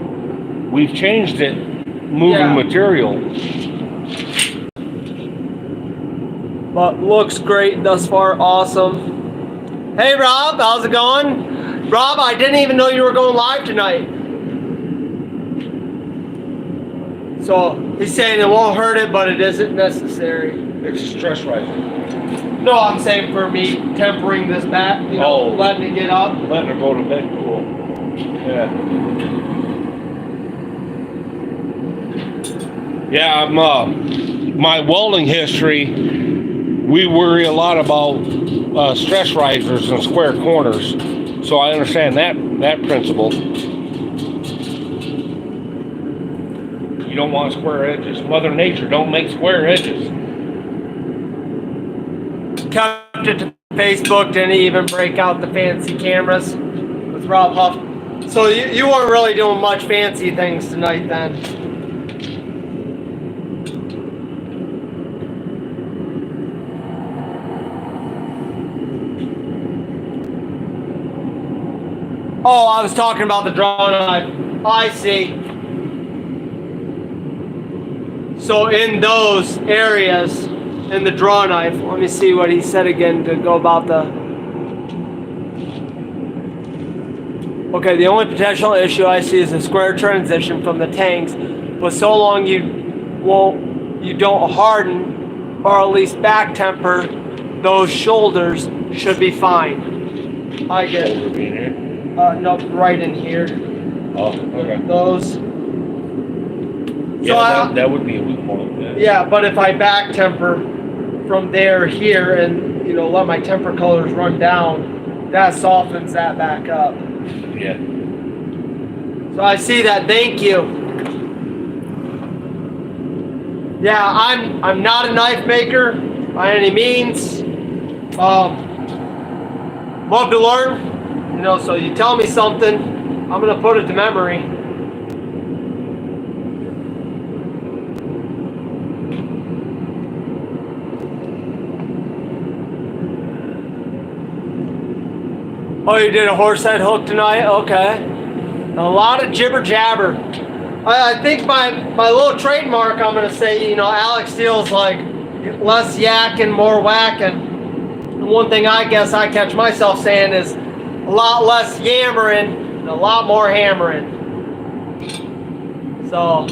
We've changed it, moving material. But looks great thus far. Awesome. Hey Rob, how's it going? Rob, I didn't even know you were going live tonight. So he's saying it won't hurt it, but it isn't necessary. It's a stress riser. No, I'm saying for me tempering this back, letting it get up. Letting her go to bed cool. Yeah. Yeah, my welding history, we worry a lot about stress risers and square corners. So I understand that principle. You don't want square edges. Mother Nature don't make square edges. Kept it to Facebook, didn't even break out the fancy cameras with Rob Huff. So you weren't really doing much fancy things tonight then? Oh, I was talking about the draw knife. I see. So in those areas, in the draw knife, let me see what he said again to go about the... Okay, the only potential issue I see is a square transition from the tanks, but so long you don't harden or at least back temper those shoulders should be fine. I get it. No, right in here. Oh, okay. Those. Yeah, that would be a weak point. Yeah, but if I back temper from there here and let my temper colors run down, that softens that back up. Yeah. So I see that. Thank you. Yeah, I'm not a knife maker by any means. Love to learn. So you tell me something, I'm gonna put it to memory. Oh, you did a horse head hook tonight? Okay. A lot of jibber jabber. I think my little trademark, I'm gonna say, Alex Steele's like less yak and more whacking. And one thing I guess I catch myself saying is a lot less yammering and a lot more hammering. So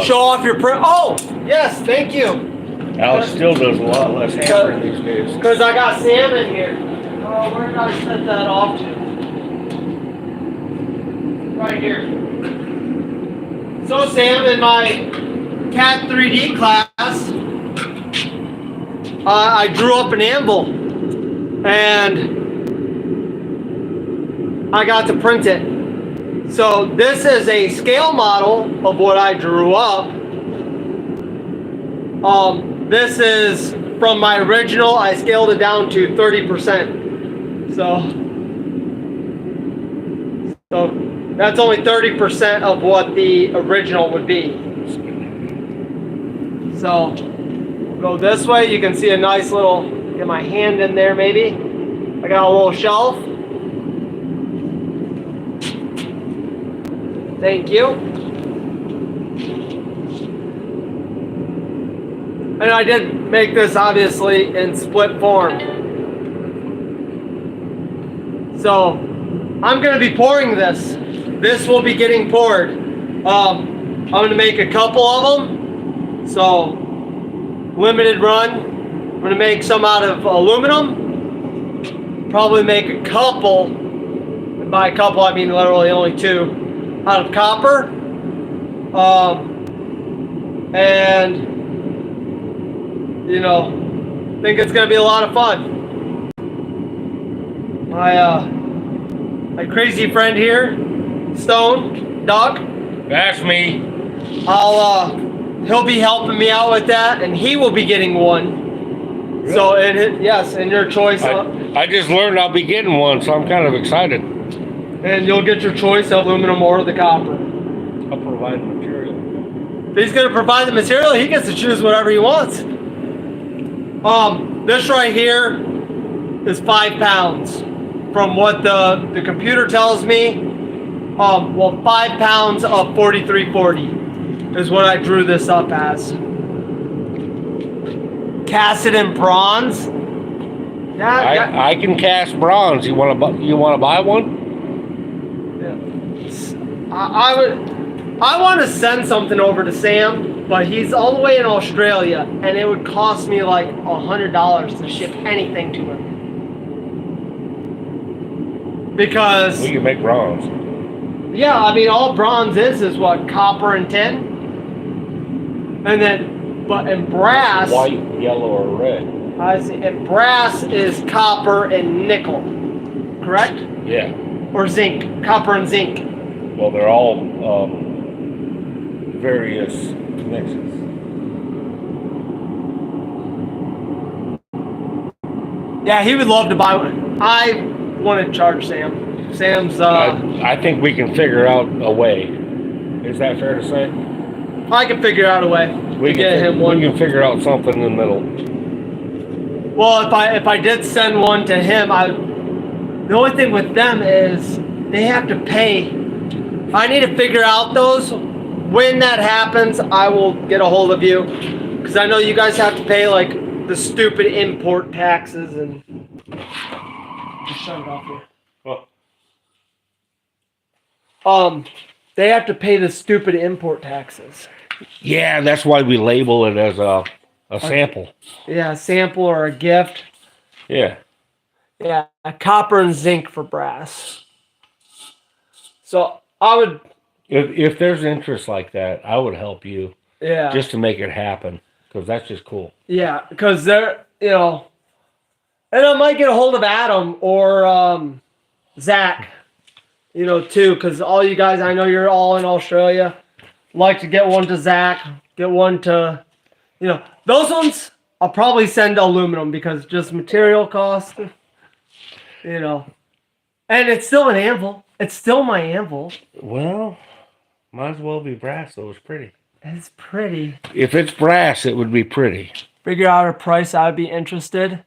show off your print. Oh, yes, thank you. Alex still does a lot less hammering these days. Because I got Sam in here. Oh, where did I set that off to? Right here. So Sam, in my CAT 3D class, I drew up an anvil and I got to print it. So this is a scale model of what I drew up. This is from my original. I scaled it down to 30%. So that's only 30% of what the original would be. So we'll go this way. You can see a nice little, get my hand in there maybe. I got a little shelf. Thank you. And I did make this obviously in split form. So I'm going to be pouring this. This will be getting poured. I'm going to make a couple of them. So limited run. I'm going to make some out of aluminum. Probably make a couple. And by a couple I mean literally only two. Out of copper, and think it's gonna be a lot of fun. My crazy friend here, Stone, Doug. That's me. He'll be helping me out with that, and he will be getting one. Really? So, yes, and your choice. I just learned I'll be getting one, so I'm kind of excited. And you'll get your choice of aluminum or the copper. I'll provide the material. If he's going to provide the material, he gets to choose whatever he wants. This right here is 5 pounds. From what the computer tells me, 5 pounds of 4340 is what I drew this up as. Cast it in bronze. Yeah, I can cast bronze. You want to buy one? I want to send something over to Sam, but he's all the way in Australia, and it would cost me like $100 to ship anything to him. Because we can make bronze. Yeah, I mean all bronze is what, copper and tin, and then in brass, white, yellow, or red. I see. And brass is copper and nickel, correct? Yeah. Or zinc, copper and zinc. Well, they're all various mixes. Yeah, he would love to buy one. I want to charge Sam. Sam's. I think we can figure out a way. Is that fair to say? I can figure out a way to get him one. We can figure out something in the middle. Well, if I did send one to him, the only thing with them is they have to pay. I need to figure out those. When that happens, I will get a hold of you, because I know you guys have to pay like the stupid import taxes and. Just shut it off here. They have to pay the stupid import taxes. Yeah, that's why we label it as a sample. Yeah, a sample or a gift. Yeah. Yeah, copper and zinc for brass. So I would. If there's interest like that, I would help you. Yeah. Just to make it happen, because that's just cool. Yeah, because they're, and I might get a hold of Adam or Zach, too, because all you guys, I know you're all in Australia. Like to get one to Zach, get one to, those ones I'll probably send aluminum because just material cost, and it's still an anvil. It's still my anvil. Well, might as well be brass, though. It's pretty. It's pretty. If it's brass, it would be pretty. Figure out a price, I'd be interested.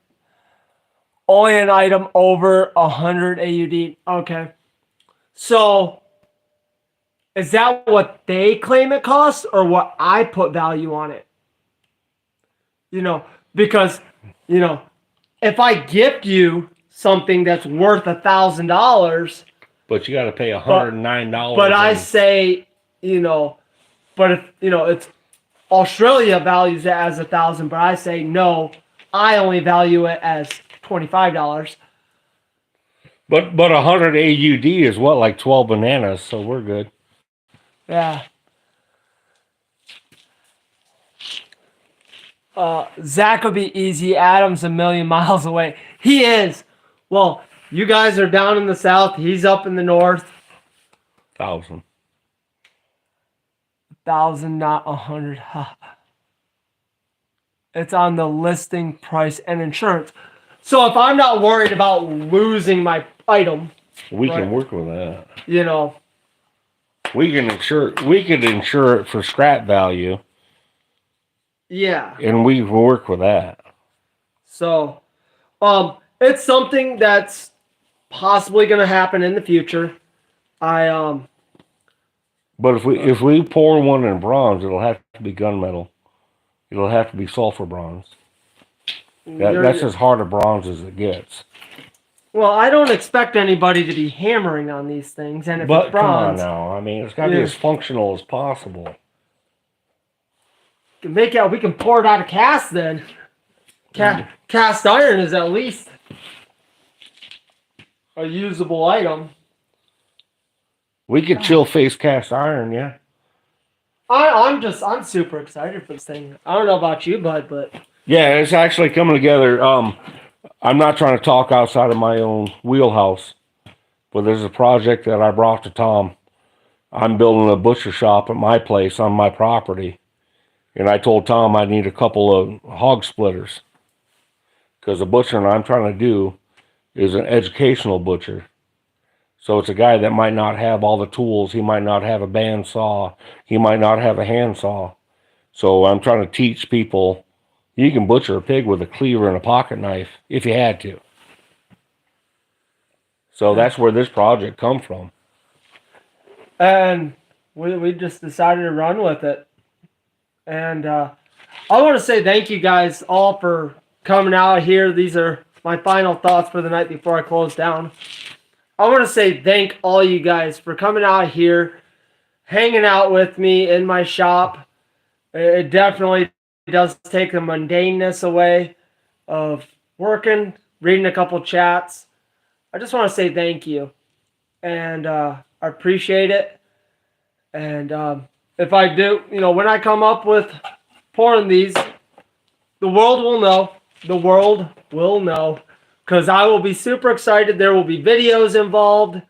Only an item over 100 AUD. Okay. So, is that what they claim it costs or what I put value on it? Because, if I gift you something that's worth $1,000. But you got to pay $109. But I say, but if, it's Australia values it as $1,000, but I say, no, I only value it as $25. But 100 AUD is what, like 12 bananas, so we're good. Yeah. Zach will be easy. Adam's a million miles away. He is. Well, you guys are down in the south. He's up in the north. 1,000. 1,000, not 100. It's on the listing price and insurance. So if I'm not worried about losing my item, we can work with that. We could insure it for scrap value. Yeah. And we work with that. So, it's something that's possibly going to happen in the future. But if we pour one in bronze, it'll have to be gunmetal. It'll have to be sulfur bronze. That's as hard a bronze as it gets. Well, I don't expect anybody to be hammering on these things, and if it's bronze, come on now. I mean, it's got to be as functional as possible. We can pour it out of cast then. Cast iron is at least a usable item. We could chill face cast iron, yeah. I'm super excited for this thing. I don't know about you, bud, but yeah, it's actually coming together. I'm not trying to talk outside of my own wheelhouse, but there's a project that I brought to Tom. I'm building a butcher shop at my place on my property, and I told Tom I need a couple of hog splitters because the butchering I'm trying to do is an educational butcher. So it's a guy that might not have all the tools. He might not have a band saw. He might not have a hand saw. So I'm trying to teach people you can butcher a pig with a cleaver and a pocket knife if you had to. So that's where this project come from. And we just decided to run with it. And I want to say thank you guys all for coming out here. These are my final thoughts for the night before I close down. I want to say thank all you guys for coming out here, hanging out with me in my shop. It definitely does take the mundaneness away of working, reading a couple chats. I just want to say thank you. And I appreciate it. And if I do, when I come up with pouring these, the world will know. The world will know. Because I will be super excited. There will be videos involved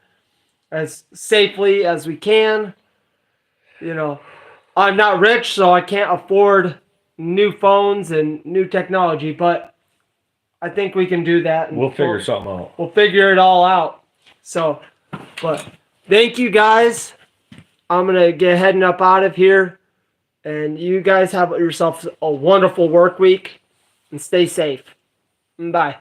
as safely as we can. I'm not rich, so I can't afford new phones and new technology, but I think we can do that. And we'll figure something out. We'll figure it all out. So But thank you guys. I'm gonna get heading up out of here, and you guys have yourself a wonderful work week, and stay safe. Bye.